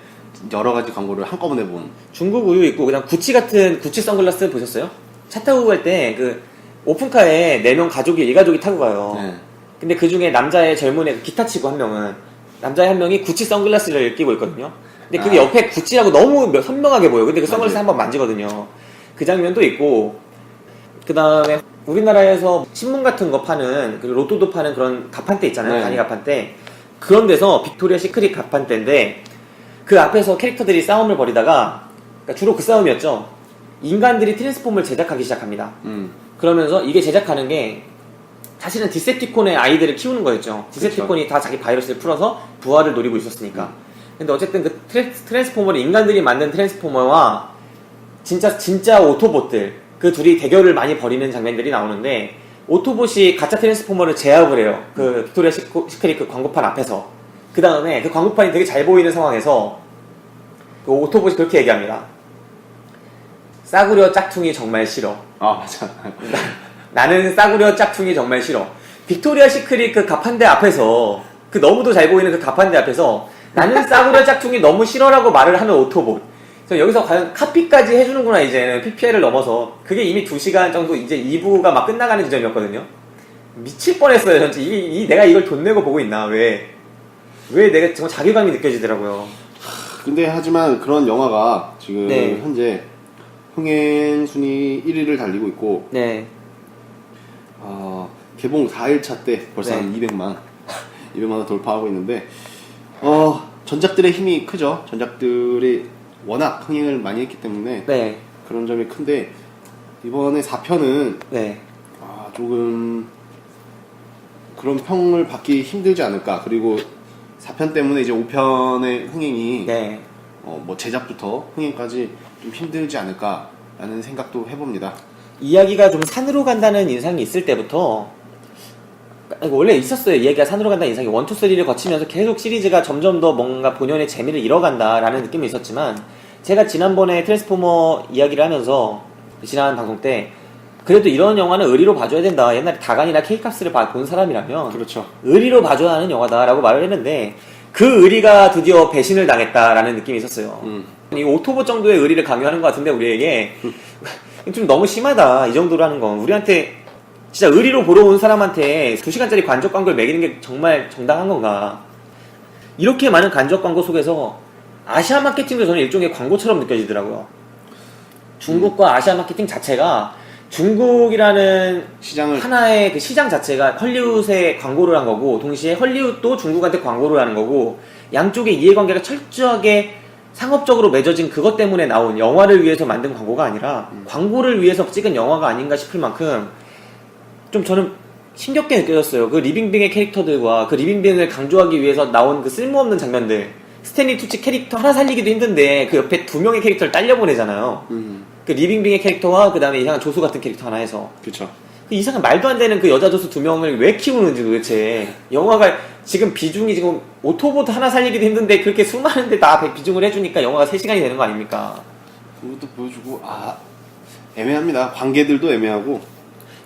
[SPEAKER 2] 여러 가지 광고를 한꺼번에 본.
[SPEAKER 1] 중국 우유 있고, 그다음 구찌 같은 구찌 선글라스 보셨어요? 차 타고 갈 때 그 오픈카에 4명 가족이 일가족이 타고 가요.
[SPEAKER 2] 네.
[SPEAKER 1] 근데 그 중에 남자의 젊은 애 기타 치고 한 명은, 남자의 한 명이 구찌 선글라스를 끼고 있거든요. 근데 그게 옆에 구찌라고 너무 선명하게 보여. 근데 그 선글라스 한번 만지거든요. 그 장면도 있고, 그 다음에 우리나라에서 신문 같은 거 파는, 그 로또도 파는 그런 가판대 있잖아요.
[SPEAKER 2] 네.
[SPEAKER 1] 단위 가판대. 그런 데서 빅토리아 시크릿 가판대인데, 그 앞에서 캐릭터들이 싸움을 벌이다가, 그러니까 주로 그 싸움이었죠. 인간들이 트랜스폼을 제작하기 시작합니다. 그러면서 이게 제작하는 게 사실은 디셉티콘의 아이들을 키우는 거였죠. 디셉티콘이 다 자기 바이러스를 풀어서 부활을 노리고 있었으니까. 근데 어쨌든 그 트랜스포머를, 인간들이 만든 트랜스포머와 진짜 오토봇들, 그 둘이 대결을 많이 벌이는 장면들이 나오는데, 오토봇이 가짜 트랜스포머를 제압을 해요. 그 빅토리아 시크릿 그 광고판 앞에서. 그 다음에 그 광고판이 되게 잘 보이는 상황에서 그 오토봇이 그렇게 얘기합니다. 싸구려 짝퉁이 정말 싫어.
[SPEAKER 2] 아, 맞아.
[SPEAKER 1] 나는 싸구려 짝퉁이 정말 싫어. 빅토리아 시크릿 그 가판대 앞에서, 그 너무도 잘 보이는 그 가판대 앞에서 나는 싸구려 짝퉁이 너무 싫어라고 말을 하는 오토봇. 그래서 여기서 과연 카피까지 해주는구나, 이제는. PPL을 넘어서. 그게 이미 2시간 정도 이제 2부가 막 끝나가는 지점이었거든요. 미칠 뻔했어요, 전체. 내가 이걸 돈 내고 보고 있나, 왜 내가 정말 자괴감이 느껴지더라고요.
[SPEAKER 2] 근데 하지만 그런 영화가 지금
[SPEAKER 1] 네.
[SPEAKER 2] 현재 흥행 순위 1위를 달리고 있고,
[SPEAKER 1] 네.
[SPEAKER 2] 개봉 4일차 때 벌써
[SPEAKER 1] 네.
[SPEAKER 2] 한 200만을 돌파하고 있는데, 전작들의 힘이 크죠. 전작들이 워낙 흥행을 많이 했기 때문에
[SPEAKER 1] 네.
[SPEAKER 2] 그런 점이 큰데, 이번에 4편은
[SPEAKER 1] 네.
[SPEAKER 2] 조금 그런 평을 받기 힘들지 않을까. 그리고 4편 때문에 이제 5편의 흥행이
[SPEAKER 1] 네.
[SPEAKER 2] 뭐 제작부터 흥행까지 좀 힘들지 않을까라는 생각도 해봅니다.
[SPEAKER 1] 이야기가 좀 산으로 간다는 인상이 있을 때부터 원래 있었어요. 이야기가 산으로 간다는 인상이 1, 2, 3를 거치면서 계속 시리즈가 점점 더 뭔가 본연의 재미를 잃어간다라는 느낌이 있었지만, 제가 지난번에 트랜스포머 이야기를 하면서 지난 방송 때 그래도 이런 영화는 의리로 봐줘야 된다. 옛날에 다간이나 K캅스를 본 사람이라면
[SPEAKER 2] 그렇죠.
[SPEAKER 1] 의리로 봐줘야 하는 영화다라고 말을 했는데, 그 의리가 드디어 배신을 당했다라는 느낌이 있었어요. 이 오토봇 정도의 의리를 강요하는 것 같은데 우리에게 좀 너무 심하다. 이 정도로 하는 건 우리한테 진짜 의리로 보러 온 사람한테 2시간짜리 간접 광고를 매기는 게 정말 정당한 건가. 이렇게 많은 간접 광고 속에서 아시아 마케팅도 저는 일종의 광고처럼 느껴지더라고요. 중국과 아시아 마케팅 자체가, 중국이라는
[SPEAKER 2] 시장을
[SPEAKER 1] 하나의 그 시장 자체가 헐리우드에 광고를 한 거고, 동시에 헐리우드도 중국한테 광고를 하는 거고, 양쪽의 이해관계가 철저하게 상업적으로 맺어진 그것 때문에 나온 영화를 위해서 만든 광고가 아니라 광고를 위해서 찍은 영화가 아닌가 싶을 만큼 좀 저는 힘겹게 느껴졌어요. 그 리빙빙의 캐릭터들과 그 리빙빙을 강조하기 위해서 나온 그 쓸모없는 장면들. 스탠리 투치 캐릭터 하나 살리기도 힘든데 그 옆에 2명의 캐릭터를 딸려보내잖아요. 그 리빙빙의 캐릭터와 그 다음에 이상한 조수 같은 캐릭터 하나 해서.
[SPEAKER 2] 그렇죠.
[SPEAKER 1] 그 이상한 말도 안 되는 그 여자 조수 2명을 왜 키우는지 도대체. 영화가 지금 비중이 지금 오토봇 하나 살리기도 힘든데 그렇게 수많은데 다 비중을 해주니까 영화가 3시간이 되는 거 아닙니까?
[SPEAKER 2] 그것도 보여주고, 애매합니다. 관계들도 애매하고.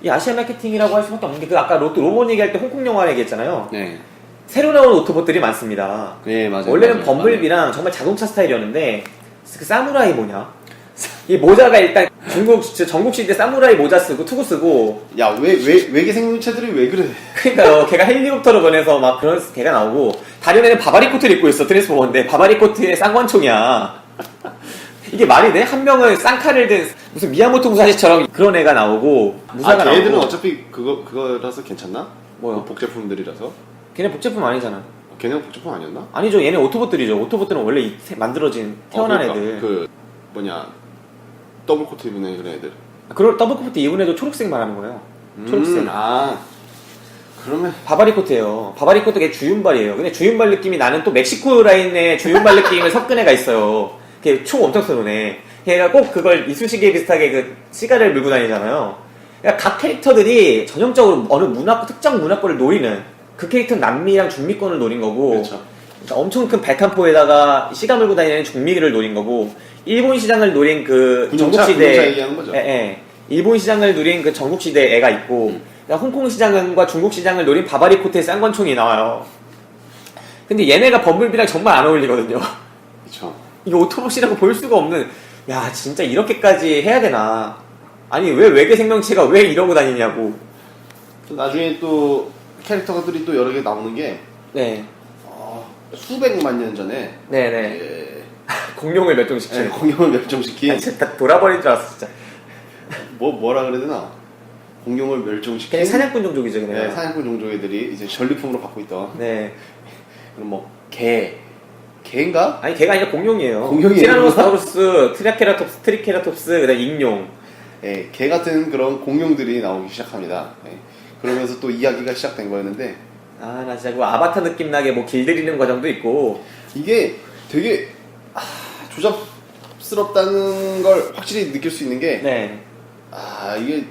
[SPEAKER 1] 이 아시아 마케팅이라고 할 수밖에 없는 게, 그 아까 로봇 얘기할 때 홍콩 영화 얘기했잖아요.
[SPEAKER 2] 네.
[SPEAKER 1] 새로 나온 오토봇들이 많습니다.
[SPEAKER 2] 네, 맞아요.
[SPEAKER 1] 원래는
[SPEAKER 2] 맞아요.
[SPEAKER 1] 범블비랑 정말 자동차 스타일이었는데, 그 사무라이 뭐냐? 이 모자가 일단 전국 시대 사무라이 모자 쓰고 투구 쓰고.
[SPEAKER 2] 야, 외계 생물체들이 왜 그래?
[SPEAKER 1] 그러니까요. 걔가 헬리콥터로 변해서 막 그런 걔가 나오고, 다리에는 바바리 코트를 입고 있어. 트랜스포머인데 바바리 코트에 쌍권총이야. 이게 말이 돼? 한 명은 쌍칼을 든 무슨 미야모토 무사시처럼 그런 애가 나오고, 무사가 나오고.
[SPEAKER 2] 걔네들은 어차피 그거라서 괜찮나?
[SPEAKER 1] 뭐요?
[SPEAKER 2] 그 복제품들이라서.
[SPEAKER 1] 걔네 복제품 아니잖아.
[SPEAKER 2] 걔네가 복제품 아니었나?
[SPEAKER 1] 아니죠. 얘네 오토봇들이죠. 오토봇들은 원래 만들어진 태어난
[SPEAKER 2] 그러니까.
[SPEAKER 1] 애들.
[SPEAKER 2] 그 더블 코트 입은 그런 애들.
[SPEAKER 1] 그걸 더블코트 입은 애도 초록색 말하는 거예요. 초록색.
[SPEAKER 2] 그러면
[SPEAKER 1] 바바리 코트예요. 바바리 코트가 주윤발이에요. 근데 주윤발 느낌이 나는 또 멕시코 라인의 주윤발 느낌을 섞은 애가 있어요. 걔 총 엄청 쏘는 애. 걔가 꼭 그걸 이쑤시개 비슷하게 그 시가를 물고 다니잖아요. 그러니까 각 캐릭터들이 전형적으로 어느 특정 문화권을 노리는, 그 캐릭터는 남미랑 중미권을 노린 거고,
[SPEAKER 2] 그렇죠.
[SPEAKER 1] 그러니까 엄청 큰 발칸포에다가 시가 물고 다니는 중미를 노린 거고, 일본 시장을 노린 그
[SPEAKER 2] 군용차
[SPEAKER 1] 전국시대,
[SPEAKER 2] 얘기하는 거죠.
[SPEAKER 1] 일본 시장을 노린 그 전국시대 애가 있고, 그러니까 홍콩 시장과 중국 시장을 노린 바바리 코트의 쌍권총이 나와요. 근데 얘네가 범블비랑 정말 안 어울리거든요.
[SPEAKER 2] 그렇죠.
[SPEAKER 1] 이게 오토봇이라고 볼 수가 없는, 야 진짜 이렇게까지 해야 되나. 아니 왜 외계 생명체가 왜 이러고 다니냐고.
[SPEAKER 2] 나중에 또 캐릭터들이 또 여러 개 나오는 게
[SPEAKER 1] 네.
[SPEAKER 2] 수백만 년 전에
[SPEAKER 1] 네네. 공룡을 멸종시키는.
[SPEAKER 2] 공룡을 멸종시킨
[SPEAKER 1] 진짜 다 돌아버린 줄 알았어 진짜.
[SPEAKER 2] 뭐라 그래야 되나? 공룡을 멸종시킨
[SPEAKER 1] 그냥 사냥꾼 종족이죠 그냥.
[SPEAKER 2] 네, 사냥꾼 종족애들이 이제 전리품으로 갖고 있던.
[SPEAKER 1] 네.
[SPEAKER 2] 그럼 개인가?
[SPEAKER 1] 아니 걔가 아니라 공룡이에요.
[SPEAKER 2] 공룡이에요?
[SPEAKER 1] 티라노사우루스, 트리케라톱스, 그다음 익룡.
[SPEAKER 2] 예, 개 같은 그런 공룡들이 나오기 시작합니다. 예, 그러면서 또 이야기가 시작된 거였는데,
[SPEAKER 1] 나 진짜 그 아바타 느낌 나게 뭐 길들이는 과정도 있고.
[SPEAKER 2] 이게 되게 조잡스럽다는 걸 확실히 느낄 수 있는 게,
[SPEAKER 1] 네.
[SPEAKER 2] 이게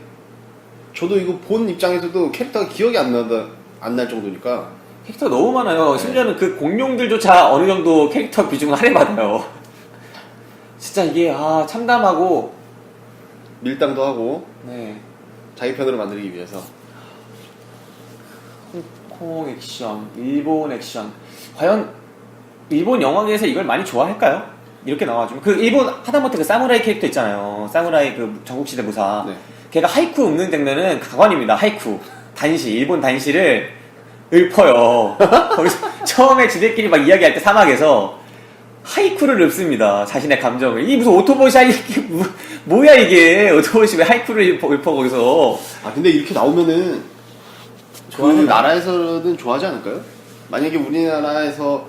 [SPEAKER 2] 저도 이거 본 입장에서도 캐릭터가 기억이 안 날 정도니까.
[SPEAKER 1] 캐릭터가 너무 많아요. 심지어는 그 공룡들조차 어느 정도 캐릭터 비중을 할애받아요. 진짜 이게 참담하고
[SPEAKER 2] 밀당도 하고
[SPEAKER 1] 네.
[SPEAKER 2] 자기 편으로 만들기 위해서.
[SPEAKER 1] 홍콩 액션, 일본 액션. 과연 일본 영화계에서 이걸 많이 좋아할까요? 이렇게 나와주면 그 일본 하다못해 그 사무라이 캐릭터 있잖아요. 사무라이 그 전국시대 무사.
[SPEAKER 2] 네.
[SPEAKER 1] 걔가 하이쿠 읊는 장면은 가관입니다. 하이쿠 단시 일본 단시를 읊어요. 거기서 처음에 지들끼리 막 이야기할 때 사막에서 하이쿠를 읊습니다. 자신의 감정을. 이 무슨 오토봇이야 이게 뭐야 이게 오토봇이 왜 하이쿠를 읊어 거기서.
[SPEAKER 2] 아 근데 이렇게 나오면은 그 나라에서는 좋아하지 않을까요? 만약에 우리나라에서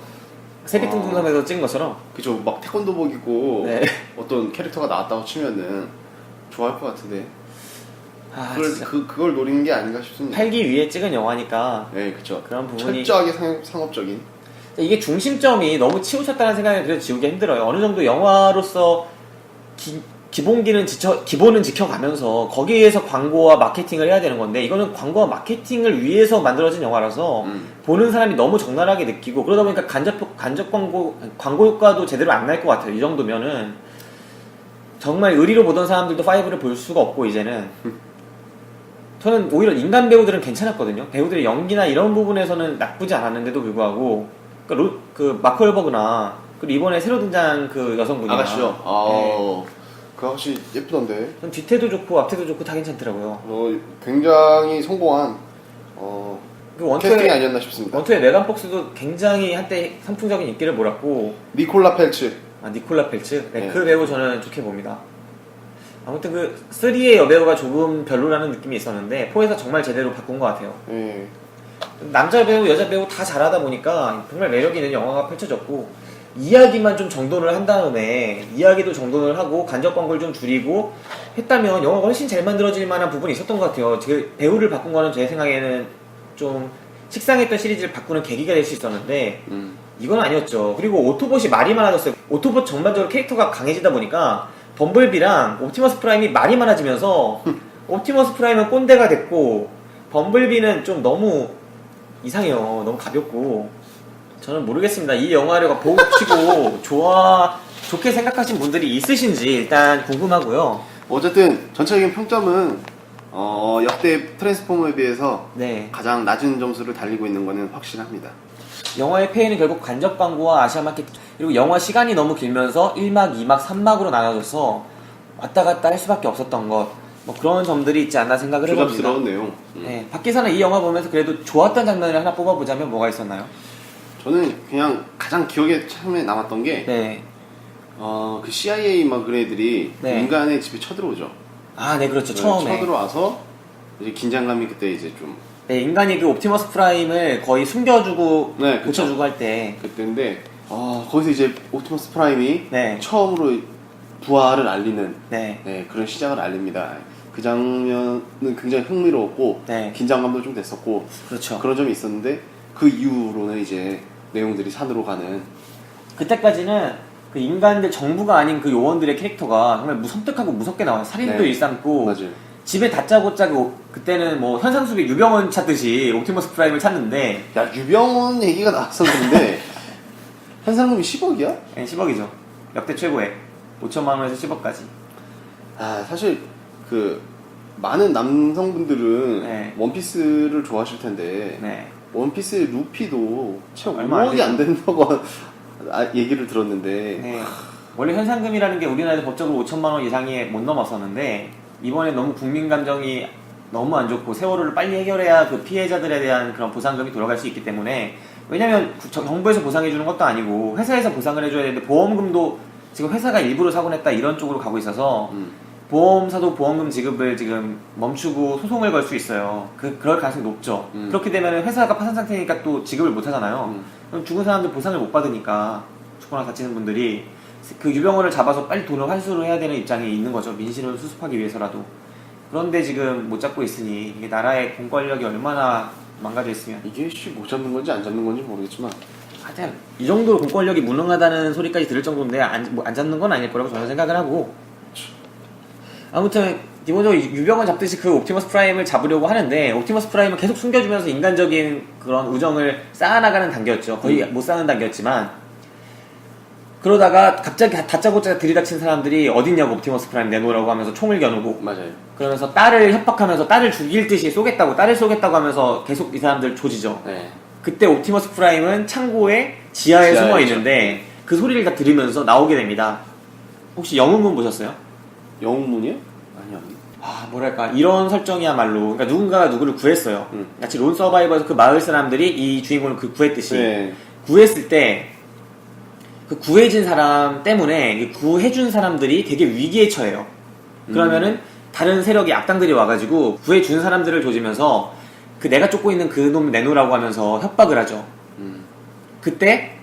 [SPEAKER 1] 세빛통통섬에서 찍은 것처럼.
[SPEAKER 2] 그죠, 막 태권도복 입고
[SPEAKER 1] 네.
[SPEAKER 2] 어떤 캐릭터가 나왔다고 치면은 좋아할 것 같은데.
[SPEAKER 1] 아,
[SPEAKER 2] 그걸 노리는 게 아닌가 싶습니다.
[SPEAKER 1] 팔기 위해 찍은 영화니까.
[SPEAKER 2] 네, 그렇죠.
[SPEAKER 1] 그런 부분이
[SPEAKER 2] 철저하게 상업적인.
[SPEAKER 1] 이게 중심점이 너무 치우쳤다는 생각이 그래도 지우기 힘들어요. 어느 정도 영화로서 기본은 지켜가면서 거기에서 광고와 마케팅을 해야 되는 건데 이거는 광고와 마케팅을 위해서 만들어진 영화라서 보는 사람이 너무 적나라하게 느끼고 그러다 보니까 간접 광고 효과도 제대로 안 날 것 같아요. 이 정도면은 정말 의리로 보던 사람들도 5를 볼 수가 없고 이제는 저는 오히려 인간 배우들은 괜찮았거든요. 배우들의 연기나 이런 부분에서는 나쁘지 않았는데도 불구하고 그 마크 월버그나 그리고 이번에 새로 등장한 그 여성분이
[SPEAKER 2] 아가씨요. 아, 그 아가씨 예쁘던데.
[SPEAKER 1] 전 뒤태도 좋고 앞태도 좋고 다 괜찮더라고요.
[SPEAKER 2] 굉장히 성공한
[SPEAKER 1] 그
[SPEAKER 2] 캐스팅이 아니었나 싶습니다.
[SPEAKER 1] 원투의 메간 폭스도 굉장히 한때 선풍적인 인기를 몰았고
[SPEAKER 2] 니콜라 펠츠.
[SPEAKER 1] 니콜라 펠츠? 네,
[SPEAKER 2] 네.
[SPEAKER 1] 그 배우 저는 좋게 봅니다. 아무튼 그 3의 여배우가 조금 별로라는 느낌이 있었는데 4에서 정말 제대로 바꾼 것 같아요.
[SPEAKER 2] 네.
[SPEAKER 1] 남자 배우, 여자 배우 다 잘하다 보니까 정말 매력 있는 영화가 펼쳐졌고 이야기만 좀 정돈을 한 다음에 이야기도 정돈을 하고 간접 광고를 좀 줄이고 했다면 영화가 훨씬 잘 만들어질 만한 부분이 있었던 것 같아요. 그 배우를 바꾼 거는 제 생각에는 좀 식상했던 시리즈를 바꾸는 계기가 될 수 있었는데 이건 아니었죠. 그리고 오토봇이 말이 많아졌어요. 오토봇 전반적으로 캐릭터가 강해지다 보니까 범블비랑 옵티머스 프라임이 말이 많아지면서 옵티머스 프라임은 꼰대가 됐고 범블비는 좀 너무 이상해요. 너무 가볍고 저는 모르겠습니다. 이 영화를 보고 치고 좋게 생각하신 분들이 있으신지 일단 궁금하고요.
[SPEAKER 2] 어쨌든 전체적인 평점은 역대 트랜스포머에 비해서
[SPEAKER 1] 네.
[SPEAKER 2] 가장 낮은 점수를 달리고 있는 것은 확실합니다.
[SPEAKER 1] 영화의 폐해는 결국 간접 광고와 아시아 마케팅 그리고 영화 시간이 너무 길면서 1막, 2막, 3막으로 나눠져서 왔다 갔다 할 수밖에 없었던 것 뭐 그런 점들이 있지 않나 생각을 해봅니다.
[SPEAKER 2] 조잡스러운 내용.
[SPEAKER 1] 네, 밖에서는 이 영화 보면서 그래도 좋았던 장면을 하나 뽑아보자면 뭐가 있었나요?
[SPEAKER 2] 저는 그냥 가장 기억에 처음에 남았던 게
[SPEAKER 1] 네.
[SPEAKER 2] 그 CIA 막 그런 애들이
[SPEAKER 1] 네.
[SPEAKER 2] 인간의 집에 쳐들어오죠.
[SPEAKER 1] 아, 네, 그렇죠.
[SPEAKER 2] 네,
[SPEAKER 1] 처음에.
[SPEAKER 2] 쳐들어와서 이제 긴장감이 그때 이제 좀
[SPEAKER 1] 네, 인간이 그 옵티머스 프라임을 거의 숨겨주고
[SPEAKER 2] 네,
[SPEAKER 1] 고쳐주고 할 때.
[SPEAKER 2] 그때인데 거기서 이제 옵티머스 프라임이
[SPEAKER 1] 네.
[SPEAKER 2] 처음으로 부활을 알리는
[SPEAKER 1] 네.
[SPEAKER 2] 그런 시작을 알립니다. 그 장면은 굉장히 흥미로웠고
[SPEAKER 1] 네.
[SPEAKER 2] 긴장감도 좀 됐었고
[SPEAKER 1] 그렇죠.
[SPEAKER 2] 그런 점이 있었는데 그 이후로는 이제 내용들이 산으로 가는
[SPEAKER 1] 그때까지는 그 인간들 정부가 아닌 그 요원들의 캐릭터가 정말 섬뜩하고 무섭게 나와요. 살인도
[SPEAKER 2] 네.
[SPEAKER 1] 일삼고
[SPEAKER 2] 맞아요.
[SPEAKER 1] 집에 다짜고짜 그때는 뭐 현상수배 유병원 찾듯이 옵티머스 프라임을 찾는데
[SPEAKER 2] 야 유병원 얘기가 나왔었는데 현상금이 10억이야?
[SPEAKER 1] 네, 10억이죠. 역대 최고액 5천만 원에서 10억까지.
[SPEAKER 2] 사실 그 많은 남성분들은
[SPEAKER 1] 네.
[SPEAKER 2] 원피스를 좋아하실 텐데
[SPEAKER 1] 네.
[SPEAKER 2] 원피스의 루피도 채
[SPEAKER 1] 얼마 안
[SPEAKER 2] 5억이 안 된다고 얘기를 들었는데
[SPEAKER 1] 네. 원래 현상금이라는 게 우리나라에서 법적으로 5천만 원 이상이 못 넘었었는데 이번에 너무 국민 감정이 너무 안 좋고 세월호를 빨리 해결해야 그 피해자들에 대한 그런 보상금이 돌아갈 수 있기 때문에 왜냐면 정부에서 보상해 주는 것도 아니고 회사에서 보상을 해줘야 되는데 보험금도 지금 회사가 일부러 사고 냈다 이런 쪽으로 가고 있어서 보험사도 보험금 지급을 지금 멈추고 소송을 걸 수 있어요. 그럴 가능성이 높죠. 그렇게 되면 회사가 파산 상태니까 또 지급을 못 하잖아요. 그럼 죽은 사람들 보상을 못 받으니까 죽거나 다치는 분들이 그 유병원을 잡아서 빨리 돈을 환수를 해야 되는 입장에 있는 거죠. 민심을 수습하기 위해서라도. 그런데 지금 못 잡고 있으니 이게 나라의 공권력이 얼마나 망가져 있으면
[SPEAKER 2] 이게 못 잡는 건지 안 잡는 건지 모르겠지만
[SPEAKER 1] 하여튼 이 정도로 공권력이 무능하다는 소리까지 들을 정도인데 안 잡는 건 아닐 거라고 저는 생각을 하고 아무튼 기본적으로 유병원 잡듯이 그 옵티머스 프라임을 잡으려고 하는데 옵티머스 프라임을 계속 숨겨주면서 인간적인 그런 우정을 쌓아나가는 단계였죠. 거의 못 쌓는 단계였지만 그러다가 갑자기 다짜고짜 들이닥친 사람들이 어딨냐고 옵티머스 프라임 내놓으라고 하면서 총을 겨누고
[SPEAKER 2] 맞아요.
[SPEAKER 1] 그러면서 딸을 협박하면서 딸을 죽일 듯이 딸을 쏘겠다고 하면서 계속 이 사람들 조지죠.
[SPEAKER 2] 네.
[SPEAKER 1] 그때 옵티머스 프라임은 창고에 지하에
[SPEAKER 2] 지하에
[SPEAKER 1] 숨어
[SPEAKER 2] 있죠.
[SPEAKER 1] 있는데 그 소리를 다 들으면서 나오게 됩니다. 혹시 영웅문 보셨어요?
[SPEAKER 2] 영웅문이요? 아니요.
[SPEAKER 1] 아, 뭐랄까 이런 설정이야말로 그러니까 누군가가 누구를 구했어요. 마치 론 서바이버에서 그 마을 사람들이 이 주인공을 구했듯이
[SPEAKER 2] 네.
[SPEAKER 1] 구했을 때 그 구해진 사람 때문에 이 구해준 사람들이 되게 위기에 처해요. 그러면은 다른 세력이 악당들이 와가지고 구해준 사람들을 조지면서 그 내가 쫓고 있는 그 놈 내놓으라고 하면서 협박을 하죠. 그때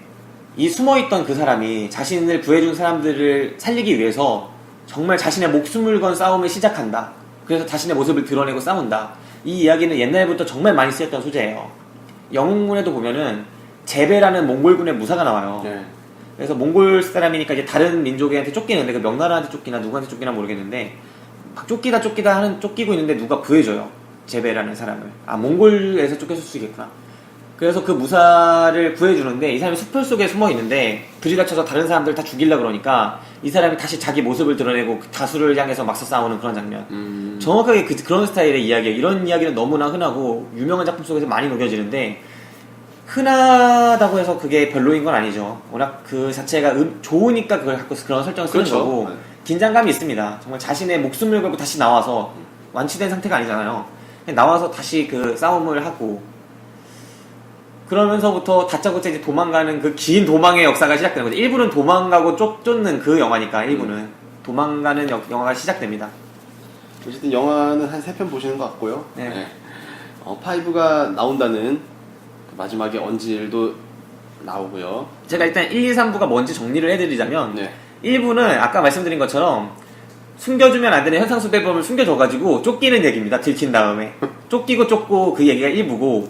[SPEAKER 1] 이 숨어있던 그 사람이 자신을 구해준 사람들을 살리기 위해서 정말 자신의 목숨을 건 싸움을 시작한다. 그래서 자신의 모습을 드러내고 싸운다. 이 이야기는 옛날부터 정말 많이 쓰였던 소재예요. 영웅문에도 보면은 제베라는 몽골군의 무사가 나와요.
[SPEAKER 2] 네.
[SPEAKER 1] 그래서 몽골 사람이니까 이제 다른 민족한테 쫓기는데 그 명나라한테 쫓기나 누구한테 쫓기나 모르겠는데 막 쫓기고 있는데 누가 구해줘요. 제베라는 사람을. 아, 몽골에서 쫓겼을 수 있겠구나. 그래서 그 무사를 구해주는데 이 사람이 숲을 속에 숨어 있는데 들이닥쳐서 다른 사람들 다 죽이려 그러니까 이 사람이 다시 자기 모습을 드러내고 그 다수를 향해서 막서 싸우는 그런 장면. 정확하게 그런 스타일의 이야기예요. 이런 이야기는 너무나 흔하고 유명한 작품 속에서 많이 녹여지는데 흔하다고 해서 그게 별로인 건 아니죠. 워낙 그 자체가 좋으니까 그걸 갖고 그런 설정을 쓰는
[SPEAKER 2] 그렇죠.
[SPEAKER 1] 거고 긴장감이 있습니다. 정말 자신의 목숨을 걸고 다시 나와서 완치된 상태가 아니잖아요. 그냥 나와서 다시 그 싸움을 하고 그러면서부터 다짜고짜 이제 도망가는 그 긴 도망의 역사가 시작되는 거죠. 1부는 도망가고 쫓는 그 영화니까 1부는 도망가는 영화가 시작됩니다.
[SPEAKER 2] 어쨌든 영화는 한 3편 보시는 것 같고요.
[SPEAKER 1] 네.
[SPEAKER 2] 네. 5가 나온다는 그 마지막에 언질도 나오고요.
[SPEAKER 1] 제가 일단 1, 2, 3부가 뭔지 정리를 해드리자면
[SPEAKER 2] 네.
[SPEAKER 1] 1부는 아까 말씀드린 것처럼 숨겨주면 안 되는 현상수배범을 숨겨줘가지고 쫓기는 얘기입니다. 들킨 다음에 쫓기고 쫓고 그 얘기가 1부고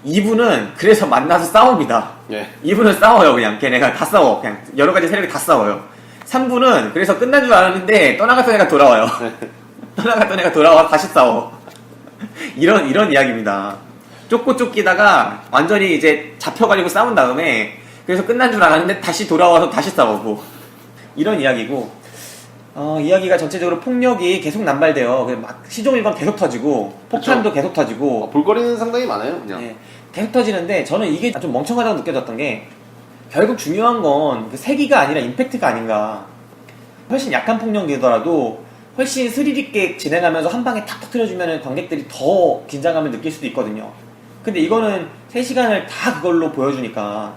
[SPEAKER 1] 2부는 그래서 만나서 싸웁니다.
[SPEAKER 2] 네.
[SPEAKER 1] 2부는 싸워요. 그냥 걔네가 다 싸워. 그냥 여러가지 세력이 다 싸워요. 3부는 그래서 끝난 줄 알았는데 떠나갔던 애가 돌아와요. 떠나갔던 애가 돌아와 다시 싸워. 이런 이야기입니다. 쫓고 쫓기다가 완전히 이제 잡혀가지고 싸운 다음에 그래서 끝난 줄 알았는데 다시 돌아와서 다시 싸우고 이런 이야기고 이야기가 전체적으로 폭력이 계속 남발돼요. 막 시종일관 계속 터지고 폭탄도
[SPEAKER 2] 그쵸.
[SPEAKER 1] 계속 터지고
[SPEAKER 2] 볼거리는 상당히 많아요. 그냥.
[SPEAKER 1] 네, 계속 터지는데 저는 이게 좀 멍청하다고 느껴졌던 게 결국 중요한 건 그 세기가 아니라 임팩트가 아닌가. 훨씬 약한 폭력이더라도 훨씬 스릴 있게 진행하면서 한 방에 탁 터뜨려주면 관객들이 더 긴장감을 느낄 수도 있거든요. 근데 이거는 3시간을 다 그걸로 보여주니까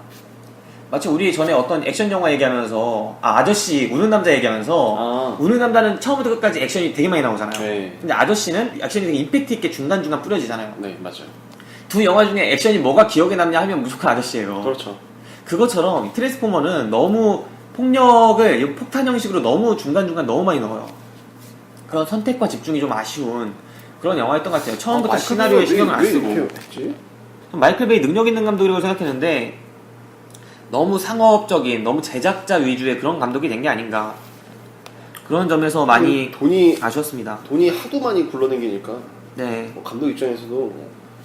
[SPEAKER 1] 마치 우리 전에 어떤 액션 영화 얘기하면서 아저씨 우는 남자 얘기하면서 우는 남자는 처음부터 끝까지 액션이 되게 많이 나오잖아요.
[SPEAKER 2] 네.
[SPEAKER 1] 근데 아저씨는 액션이 되게 임팩트 있게 중간중간 뿌려지잖아요.
[SPEAKER 2] 네, 맞아요.
[SPEAKER 1] 두 영화 중에 액션이 뭐가 기억에 남냐 하면 무조건 아저씨예요.
[SPEAKER 2] 그렇죠.
[SPEAKER 1] 그것처럼 트랜스포머는 너무 폭력을 폭탄 형식으로 너무 중간중간 너무 많이 넣어요. 그런 선택과 집중이 좀 아쉬운 그런 영화였던 것 같아요. 처음부터 시나리오에 신경을 안 쓰고. 마이클 베이 능력 있는 감독이라고 생각했는데 너무 상업적인, 너무 제작자 위주의 그런 감독이 된 게 아닌가. 그런 점에서 많이
[SPEAKER 2] 돈이
[SPEAKER 1] 아쉬웠습니다.
[SPEAKER 2] 돈이 하도 많이 굴러다니니까
[SPEAKER 1] 네.
[SPEAKER 2] 뭐 감독 입장에서도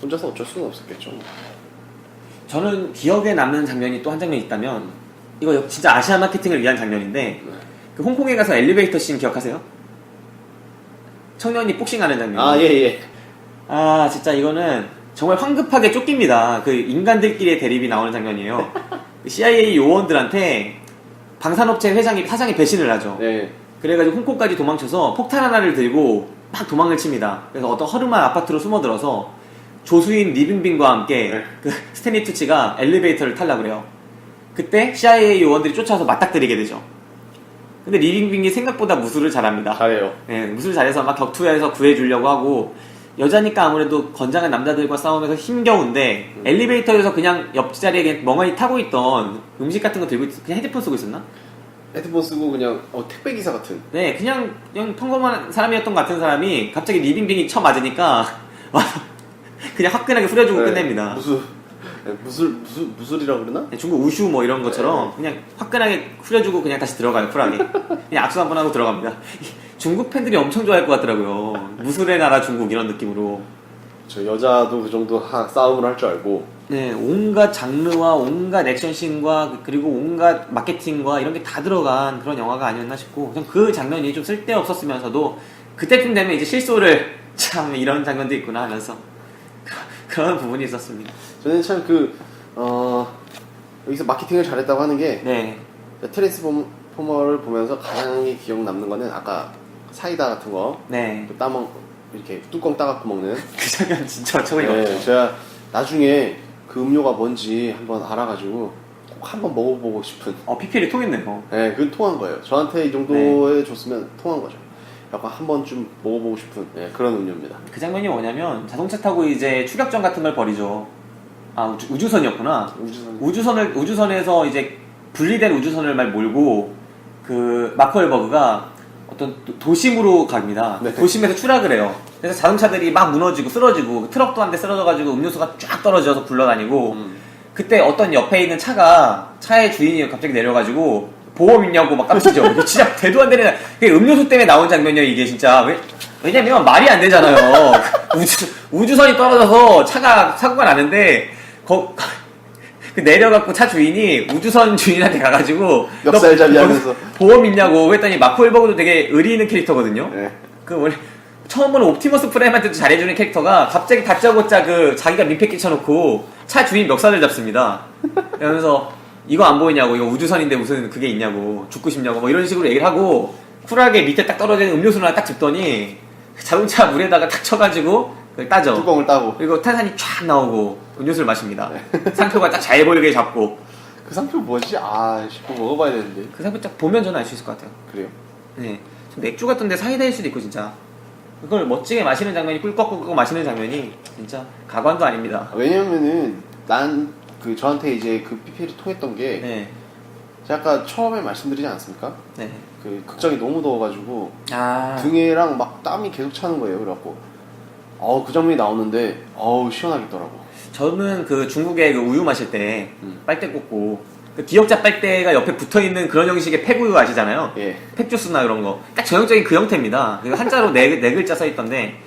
[SPEAKER 2] 혼자서 어쩔 수는 없었겠죠.
[SPEAKER 1] 저는 기억에 남는 장면이 또 한 장면이 있다면 이거 진짜 아시아 마케팅을 위한 장면인데 그 홍콩에 가서 엘리베이터 씬 기억하세요? 청년이 복싱하는 장면.
[SPEAKER 2] 아, 예.
[SPEAKER 1] 아, 진짜 이거는 정말 황급하게 쫓깁니다. 그 인간들끼리의 대립이 나오는 장면이에요. CIA 요원들한테 방산업체 사장이 배신을 하죠.
[SPEAKER 2] 네.
[SPEAKER 1] 그래가지고 홍콩까지 도망쳐서 폭탄 하나를 들고 막 도망을 칩니다. 그래서 어떤 허름한 아파트로 숨어들어서 조수인 리빙빈과 함께 그 스탠리 투치가 엘리베이터를 타려고 그래요. 그때 CIA 요원들이 쫓아와서 맞닥뜨리게 되죠. 근데 리빙빈이 생각보다 무술을 잘합니다.
[SPEAKER 2] 잘해요.
[SPEAKER 1] 네, 무술 잘해서 막 격투에서 구해주려고 하고 여자니까 아무래도 건장한 남자들과 싸우면서 힘겨운데 엘리베이터에서 그냥 옆자리에 그냥 멍하니 타고 있던 음식 같은 거 들고 그냥 헤드폰 쓰고 있었나?
[SPEAKER 2] 헤드폰 쓰고 그냥 택배 기사 같은.
[SPEAKER 1] 네, 그냥 평범한 사람이었던 것 같은 사람이 갑자기 리빙빙이 쳐맞으니까 그냥 화끈하게 후려주고 끝냅니다.
[SPEAKER 2] 무술이라고 그러나?
[SPEAKER 1] 네, 중국 우슈 뭐 이런 것처럼 그냥 화끈하게 후려주고 그냥 다시 들어가요, 쿨하게. 그냥 악수 한번 하고 들어갑니다. 중국 팬들이 엄청 좋아할 것 같더라고요. 무술의 나라 중국 이런 느낌으로.
[SPEAKER 2] 저 여자도 그 정도 싸움을 할 줄 알고.
[SPEAKER 1] 네, 온갖 장르와 온갖 액션씬과 그리고 온갖 마케팅과 이런 게 다 들어간 그런 영화가 아니었나 싶고 그 장면이 좀 쓸데없었으면서도 그때쯤 되면 이제 실소를 참 이런 장면도 있구나 하면서 그런 부분이 있었습니다.
[SPEAKER 2] 저는 참 여기서 마케팅을 잘했다고 하는 게
[SPEAKER 1] 네.
[SPEAKER 2] 트랜스포머를 보면서 가장 기억 남는 거는 아까 사이다 같은 거
[SPEAKER 1] 네.
[SPEAKER 2] 이렇게 뚜껑 따갖고 먹는
[SPEAKER 1] 그 장면 진짜 최고예요.
[SPEAKER 2] 네, 제가 나중에 그 음료가 뭔지 한번 알아가지고 꼭 한번 먹어보고 싶은
[SPEAKER 1] PPL이 통했네요.
[SPEAKER 2] 네, 그건 통한 거예요. 저한테 이 정도에 줬으면 통한 거죠. 약간 한 번쯤 먹어보고 싶은 그런 음료입니다.
[SPEAKER 1] 그 장면이 뭐냐면 자동차 타고 이제 추격전 같은 걸 벌이죠. 아 우주선이었구나. 우주선에서 이제 분리된 우주선을 막 몰고 그 마크 웨버그가 어떤 도심으로 갑니다.
[SPEAKER 2] 네.
[SPEAKER 1] 도심에서 추락을 해요. 그래서 자동차들이 막 무너지고 쓰러지고 트럭도 한 대 쓰러져가지고 음료수가 쫙 떨어져서 굴러다니고 그때 어떤 옆에 있는 차의 주인이 갑자기 내려가지고 보험 있냐고 막 깜치죠. 이거 진짜 대도 안 되는 음료수 때문에 나온 장면이에요. 이게 진짜 왜냐면 말이 안 되잖아요. 우주선이 떨어져서 차가 사고가 나는데 내려갖고 차 주인이 우주선 주인한테 가가지고
[SPEAKER 2] 멱살잡이 하면서
[SPEAKER 1] 보험 있냐고 했더니 마크 웨버그도 되게 의리 있는 캐릭터거든요.
[SPEAKER 2] 네.
[SPEAKER 1] 그 원래 처음 보는 옵티머스 프라임한테도 잘해주는 캐릭터가 갑자기 다짜고짜 자기가 민폐 끼쳐놓고 차 주인 멱살을 잡습니다. 그러면서 이거 안 보이냐고, 이거 우주선인데 무슨 그게 있냐고, 죽고 싶냐고 뭐 이런 식으로 얘기를 하고 쿨하게 밑에 딱 떨어지는 음료수를 하나 딱 줍더니 자동차 물에다가 딱 쳐가지고 그걸 따죠.
[SPEAKER 2] 뚜껑을 따고
[SPEAKER 1] 그리고 탄산이 쫙 나오고 음료수를 마십니다. 상표가 딱 잘 보이게 잡고.
[SPEAKER 2] 그 상표 뭐지? 꼭 먹어봐야 되는데.
[SPEAKER 1] 그 상표 딱 보면 저는 알 수 있을 것 같아요.
[SPEAKER 2] 그래요?
[SPEAKER 1] 네. 맥주 같은데 사이다일 수도 있고 진짜. 그걸 멋지게 마시는 장면이 꿀꺽꿀꺽 마시는 장면이 진짜 가관도 아닙니다.
[SPEAKER 2] 왜냐면은 저한테 이제 그 PPL이 통했던 게
[SPEAKER 1] 네.
[SPEAKER 2] 제가 아까 처음에 말씀드리지 않았습니까?
[SPEAKER 1] 네.
[SPEAKER 2] 그 극장이 너무 더워가지고
[SPEAKER 1] 아.
[SPEAKER 2] 등에랑 막 땀이 계속 차는 거예요. 그래갖고 그 장면이 나오는데 시원하겠더라고.
[SPEAKER 1] 저는 그 중국에 그 우유 마실 때 빨대 꽂고 그 기역자 빨대가 옆에 붙어있는 그런 형식의 팩우유 아시잖아요.
[SPEAKER 2] 예.
[SPEAKER 1] 팩주스나 이런 거. 딱 전형적인 그 형태입니다. 그리고 한자로 네 글자 써있던데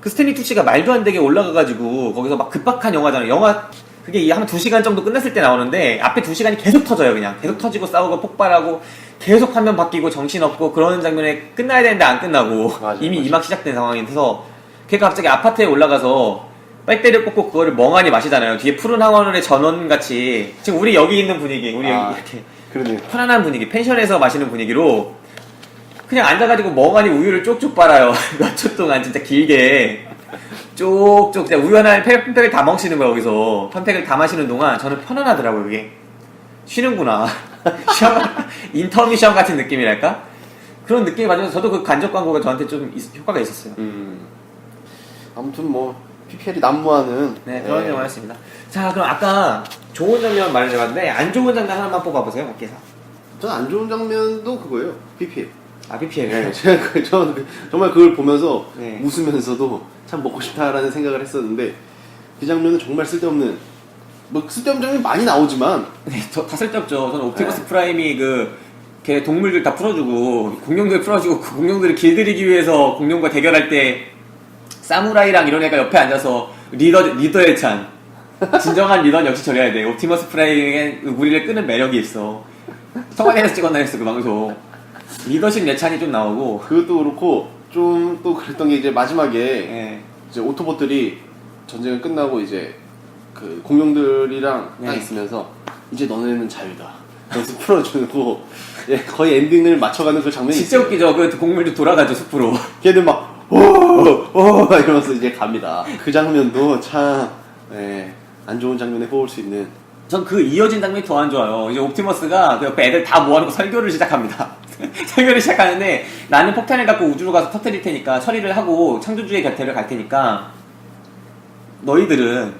[SPEAKER 1] 그 스탠리 투시가 말도 안 되게 올라가가지고 거기서 막 급박한 영화잖아요. 그게 한 2시간 정도 끝났을 때 나오는데 앞에 2시간이 계속 터져요. 그냥 계속 터지고 싸우고 폭발하고 계속 화면 바뀌고 정신없고 그러는 장면에 끝나야 되는데 안 끝나고 이미 2막 시작된 상황인데서 걔가 갑자기 아파트에 올라가서 빨대를 꽂고 그거를 멍하니 마시잖아요. 뒤에 푸른 항원의 전원같이 지금 우리 여기 있는 분위기, 우리 여기 이렇게
[SPEAKER 2] 그러네요.
[SPEAKER 1] 편안한 분위기, 펜션에서 마시는 분위기로 그냥 앉아가지고 멍하니 우유를 쪽쪽 빨아요. 몇 초 동안 진짜 길게 쪽쪽 진짜 우유 하나에 펜팩을 다 멍치는 거예요. 거기서 펜팩을 다 마시는 동안 저는 편안하더라고요. 이게 쉬는구나. 인터미션 같은 느낌이랄까? 그런 느낌이 받으면서 저도 그 간접 광고가 저한테 좀 효과가 있었어요.
[SPEAKER 2] 아무튼 PPL이 난무하는
[SPEAKER 1] 그런 영화였습니다. 자, 그럼 아까 좋은 장면 말해봤는데 안 좋은 장면 하나만 뽑아보세요. 밖에서.
[SPEAKER 2] 저는 안 좋은 장면도 그거예요. PPL.
[SPEAKER 1] PPL.
[SPEAKER 2] 네, 저는 정말 그걸 보면서
[SPEAKER 1] 네.
[SPEAKER 2] 웃으면서도 참 먹고 싶다라는 생각을 했었는데 그 장면은 정말 쓸데없는 쓸데없는 장면이 많이 나오지만
[SPEAKER 1] 네, 다 쓸데없죠. 저는 옵티머스 프라임이 걔 동물들 다 풀어주고 공룡들 풀어주고 그 공룡들을 길들이기 위해서 공룡과 대결할 때 사무라이랑 이런 애가 옆에 앉아서 리더의 찬 진정한 리더는 역시 저래야 돼. 옵티머스 프라임의 우리를 끄는 매력이 있어. 청와대에서 찍었나 했어 그 방송. 리더십 예찬이 좀 나오고.
[SPEAKER 2] 그것도 그렇고 좀 또 그랬던 게 이제 마지막에 이제 오토봇들이 전쟁을 끝나고 이제 그 공룡들이랑 딱 있으면서 이제 너네는 자유다. 그래서 풀어주고 거의 엔딩을 맞춰가는 그 장면이
[SPEAKER 1] 진짜
[SPEAKER 2] 있어요.
[SPEAKER 1] 웃기죠. 그 공물도 돌아가죠 숲으로.
[SPEAKER 2] 걔들 막 오 이러면서 이제 갑니다. 그 장면도 참 안 좋은 장면에 뽑을 수 있는.
[SPEAKER 1] 전 그 이어진 장면이 더 안 좋아요. 이제 옵티머스가 그 옆에 애들 다 모아놓고 설교를 시작합니다. 설교를 시작하는데 나는 폭탄을 갖고 우주로 가서 터뜨릴 테니까 처리를 하고 창조주의 곁에를 갈 테니까 너희들은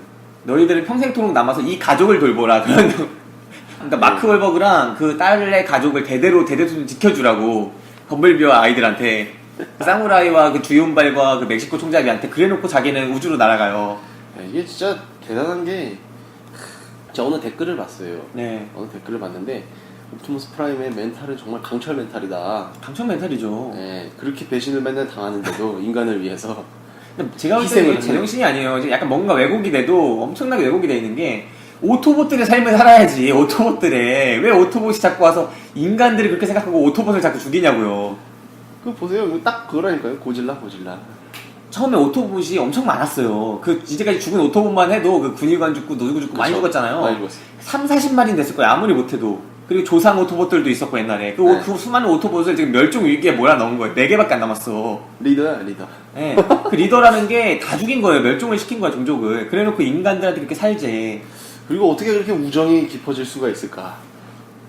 [SPEAKER 1] 평생토록 남아서 이 가족을 돌보라. 그러니까 마크 월버그랑 그 딸의 가족을 대대로 좀 지켜주라고 범블비와 아이들한테 사무라이와 그 주윤발과 그 멕시코 총잡이한테 그래놓고 자기는 우주로 날아가요.
[SPEAKER 2] 이게 진짜 대단한 게 제가 어느 댓글을 봤어요.
[SPEAKER 1] 네.
[SPEAKER 2] 어느 댓글을 봤는데 옵티머스 프라임의 멘탈은 정말 강철 멘탈이다.
[SPEAKER 1] 강철 멘탈이죠.
[SPEAKER 2] 그렇게 배신을 맨날 당하는데도 인간을 위해서
[SPEAKER 1] 제가 볼 때는 제정신이 아니에요. 지금 약간 뭔가 왜곡이 돼도 엄청나게 왜곡이 돼 있는 게 오토봇들의 삶을 살아야지. 오토봇들의 왜 오토봇이 자꾸 와서 인간들이 그렇게 생각하고 오토봇을 자꾸 죽이냐고요.
[SPEAKER 2] 그거 보세요. 이거 딱 그거라니까요. 고질라.
[SPEAKER 1] 처음에 오토봇이 엄청 많았어요. 그 이제까지 죽은 오토봇만 해도 그 군의관 죽고 노지구 죽고 많이 죽었잖아요.
[SPEAKER 2] 많이 죽었어요.
[SPEAKER 1] 3, 40마리는 됐을 거예요. 아무리 못해도. 그리고 조상 오토봇들도 있었고 옛날에 그 수많은 오토봇을 지금 멸종 위기에 몰아넣은 거예요. 4개밖에 안 남았어.
[SPEAKER 2] 리더야 리더.
[SPEAKER 1] 네. 그 리더라는 게 다 죽인 거예요. 멸종을 시킨 거야 종족을. 그래놓고 인간들한테 그렇게 살지.
[SPEAKER 2] 그리고 어떻게 그렇게 우정이 깊어질 수가 있을까?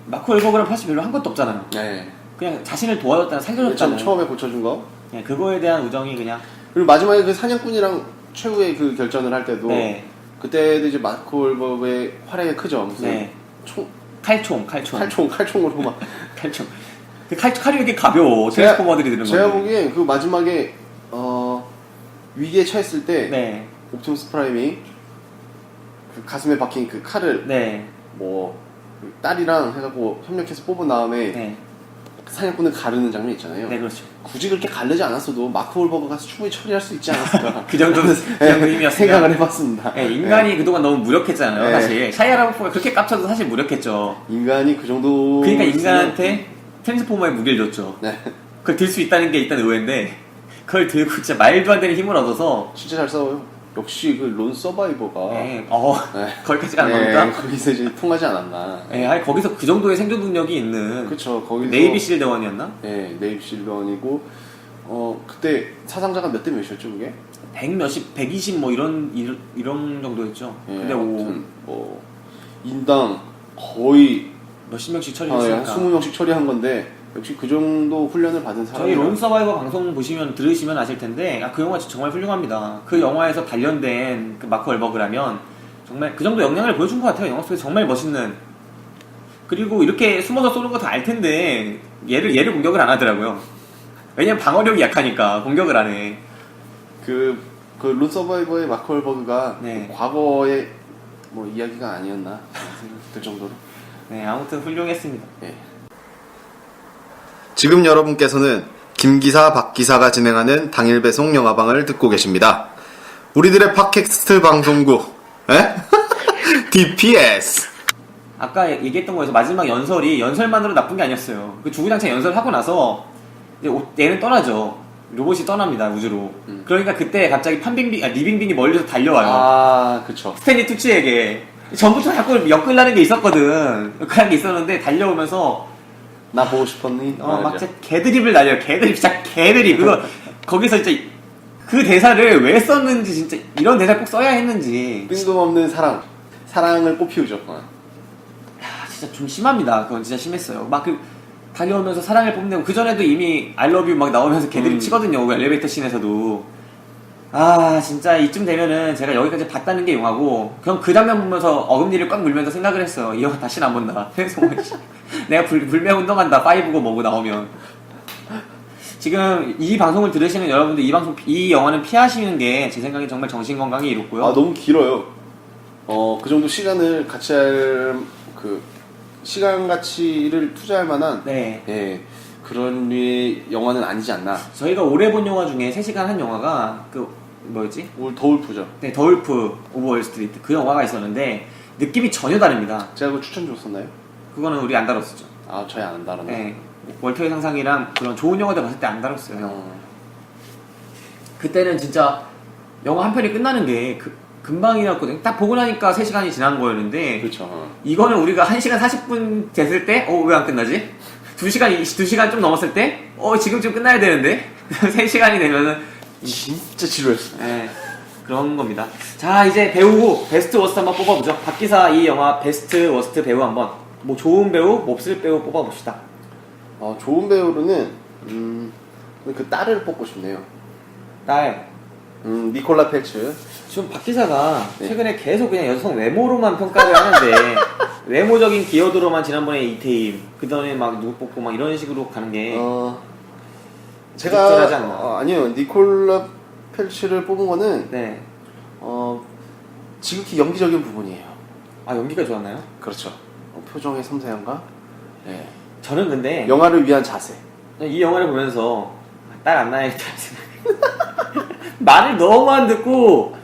[SPEAKER 1] 마크 웰버그랑 사실 별로 한 것도 없잖아요.
[SPEAKER 2] 네.
[SPEAKER 1] 그냥 자신을 도와줬다가 살려줬잖아요.
[SPEAKER 2] 처음에 고쳐준 거.
[SPEAKER 1] 네, 그거에 대한 우정이 그냥.
[SPEAKER 2] 그리고 마지막에 그 사냥꾼이랑 최후의 그 결전을 할 때도
[SPEAKER 1] 네.
[SPEAKER 2] 그때도 이제 마크 웰버그의 활약이 크죠. 무슨
[SPEAKER 1] 네.
[SPEAKER 2] 총 칼총으로 막.
[SPEAKER 1] 칼총. 그 칼이 이렇게 가벼워. 트랜스포머들이 드는 거.
[SPEAKER 2] 제가 보기엔 그 마지막에 위기에 처했을 때
[SPEAKER 1] 네.
[SPEAKER 2] 옵티머스 프라임이 그 가슴에 박힌 그 칼을
[SPEAKER 1] 네.
[SPEAKER 2] 그 딸이랑 해갖고 협력해서 뽑은 다음에
[SPEAKER 1] 네.
[SPEAKER 2] 그 사냥꾼을 가르는 장면 있잖아요.
[SPEAKER 1] 네, 그렇죠.
[SPEAKER 2] 굳이 그렇게 가르지 않았어도 마크 월버그가 충분히 처리할 수 있지 않았을까.
[SPEAKER 1] 그 정도는 의미였어요.
[SPEAKER 2] 생각을 해봤습니다.
[SPEAKER 1] 네, 인간이 그동안 너무 무력했잖아요.
[SPEAKER 2] 네.
[SPEAKER 1] 사실 샤이아 라보프가 그렇게 깝쳐도 사실 무력했죠.
[SPEAKER 2] 인간이 그 정도.
[SPEAKER 1] 그러니까 인간한테 트랜스포머의 무기를 줬죠.
[SPEAKER 2] 네.
[SPEAKER 1] 그걸 들 수 있다는 게 일단 의외인데 그걸 들고 진짜 말도 안 되는 힘을 얻어서.
[SPEAKER 2] 진짜 잘 싸워요. 역시 그 론 서바이버가.
[SPEAKER 1] 네.
[SPEAKER 2] 네.
[SPEAKER 1] 거기까지 가는 겁니다.
[SPEAKER 2] 거기서 이제 통하지 않았나.
[SPEAKER 1] 네, 아니 거기서 그 정도의 생존 능력이 있는.
[SPEAKER 2] 그쵸. 거기서
[SPEAKER 1] 네이비 실 대원이었나?
[SPEAKER 2] 네, 네이비 실대원이고 그때 사상자가 몇 대 몇이었죠, 그게?
[SPEAKER 1] 100 몇십, 120 뭐 이런 정도였죠.
[SPEAKER 2] 예,
[SPEAKER 1] 근데
[SPEAKER 2] 아무튼 인당 거의
[SPEAKER 1] 몇십 명씩
[SPEAKER 2] 한
[SPEAKER 1] 처리했으니까.
[SPEAKER 2] 20명씩 처리한 건데 역시 그 정도 훈련을 받은 사람이.
[SPEAKER 1] 저희 론 서바이버 방송 들으시면 아실 텐데 그 영화 정말 훌륭합니다. 그 영화에서 단련된 그 마크 월버그라면 정말 그 정도 역량을 보여준 것 같아요. 영화 속에서 정말 멋있는. 그리고 이렇게 숨어서 쏘는 거 다 알 텐데 얘를 공격을 안 하더라고요. 왜냐면 방어력이 약하니까 공격을 안 해.
[SPEAKER 2] 론 서바이버의 마크 월버그가
[SPEAKER 1] 네.
[SPEAKER 2] 과거의 뭐 이야기가 아니었나 생각될 정도로.
[SPEAKER 1] 네, 아무튼 훌륭했습니다.
[SPEAKER 2] 네. 지금 여러분께서는 김기사 박기사가 진행하는 당일 배송 영화방을 듣고 계십니다. 우리들의 팟캐스트 방송국 DPS.
[SPEAKER 1] 아까 얘기했던 거에서 마지막 연설만으로 나쁜 게 아니었어요. 그 주구장창 연설하고 나서 이제 얘는 떠나죠. 로봇이 떠납니다, 우주로. 그러니까 그때 갑자기 리빙빈이 멀리서 달려와요.
[SPEAKER 2] 아, 그쵸.
[SPEAKER 1] 스탠리 투치에게. 전부터 자꾸 엮으려는 게 있었거든. 그런 게 있었는데 달려오면서
[SPEAKER 2] 나 보고 싶었니?
[SPEAKER 1] 막 진짜 개드립을 날려요. 진짜 개드립. 그거 거기서 진짜 그 대사를 왜 썼는지, 진짜 이런 대사 꼭 써야 했는지.
[SPEAKER 2] 뜬금없는 사랑을 꽃피우죠.
[SPEAKER 1] 진짜 좀 심합니다. 그건 진짜 심했어요. 막 달려오면서 사랑을 뽐내고, 그전에도 이미 I love you 막 나오면서 걔들이 치거든요. 그 엘리베이터 씬에서도. 진짜 이쯤 되면은 제가 여기까지 봤다는 게 영화고, 그럼 그 장면 보면서 어금니를 꽉 물면서 생각을 했어요. 이 영화 다시는 안 본다. 그래서 내가 불매 운동한다. 5고 뭐고 나오면. 지금 이 방송을 들으시는 여러분들 이 영화는 피하시는 게 제 생각에 정말 정신 건강에 이롭고요.
[SPEAKER 2] 너무 길어요. 그 정도 시간을 같이 시간 가치를 투자할 만한.
[SPEAKER 1] 네.
[SPEAKER 2] 예, 그런 류의 영화는 아니지 않나.
[SPEAKER 1] 저희가 올해 본 영화 중에 3시간 한 영화가 뭐였지?
[SPEAKER 2] 더울프죠.
[SPEAKER 1] 네, 더울프 오브 월스트리트, 그 영화가 있었는데 느낌이 전혀 다릅니다.
[SPEAKER 2] 제가 그거 추천 줬었나요?
[SPEAKER 1] 그거는 우리 안 다뤘었죠.
[SPEAKER 2] 저희 안 다뤘나?
[SPEAKER 1] 네, 월터의 상상이랑 그런 좋은 영화들 봤을 때 안 다뤘어요. 그때는 진짜 영화 한 편이 끝나는 게 금방이었거든요. 딱 보고 나니까 3시간이 지난 거였는데,
[SPEAKER 2] 그렇죠.
[SPEAKER 1] 이거는 우리가 1시간 40분 됐을 때 왜 안 끝나지? 2시간 좀 넘었을 때 지금쯤 끝나야 되는데 3시간이 되면은
[SPEAKER 2] 진짜 지루했어.
[SPEAKER 1] 네, 그런 겁니다. 자, 이제 배우 베스트 워스트 한번 뽑아보죠. 박기사 이 영화 베스트 워스트 배우 한번, 뭐 좋은 배우, 몹쓸 배우 뽑아봅시다.
[SPEAKER 2] 좋은 배우로는 그 딸을 뽑고 싶네요.
[SPEAKER 1] 딸.
[SPEAKER 2] 니콜라 펠츠.
[SPEAKER 1] 지금 박기사가
[SPEAKER 2] 네.
[SPEAKER 1] 최근에 계속 그냥 여성 외모로만 평가를 하는데 외모적인 기여도로만 지난번에 이태임, 그 다음에 막 누구 뽑고 막 이런 식으로 가는 게 적절하지 않나?
[SPEAKER 2] 아니요, 니콜라 펠츠를 뽑은 거는
[SPEAKER 1] 네.
[SPEAKER 2] 지극히 연기적인 부분이에요.
[SPEAKER 1] 연기가 좋았나요?
[SPEAKER 2] 그렇죠. 표정의 섬세함과 네.
[SPEAKER 1] 저는 근데
[SPEAKER 2] 영화를 위한 자세.
[SPEAKER 1] 이 영화를 보면서 딸 안 낳아야겠다 생각. 말을 너무 안 듣고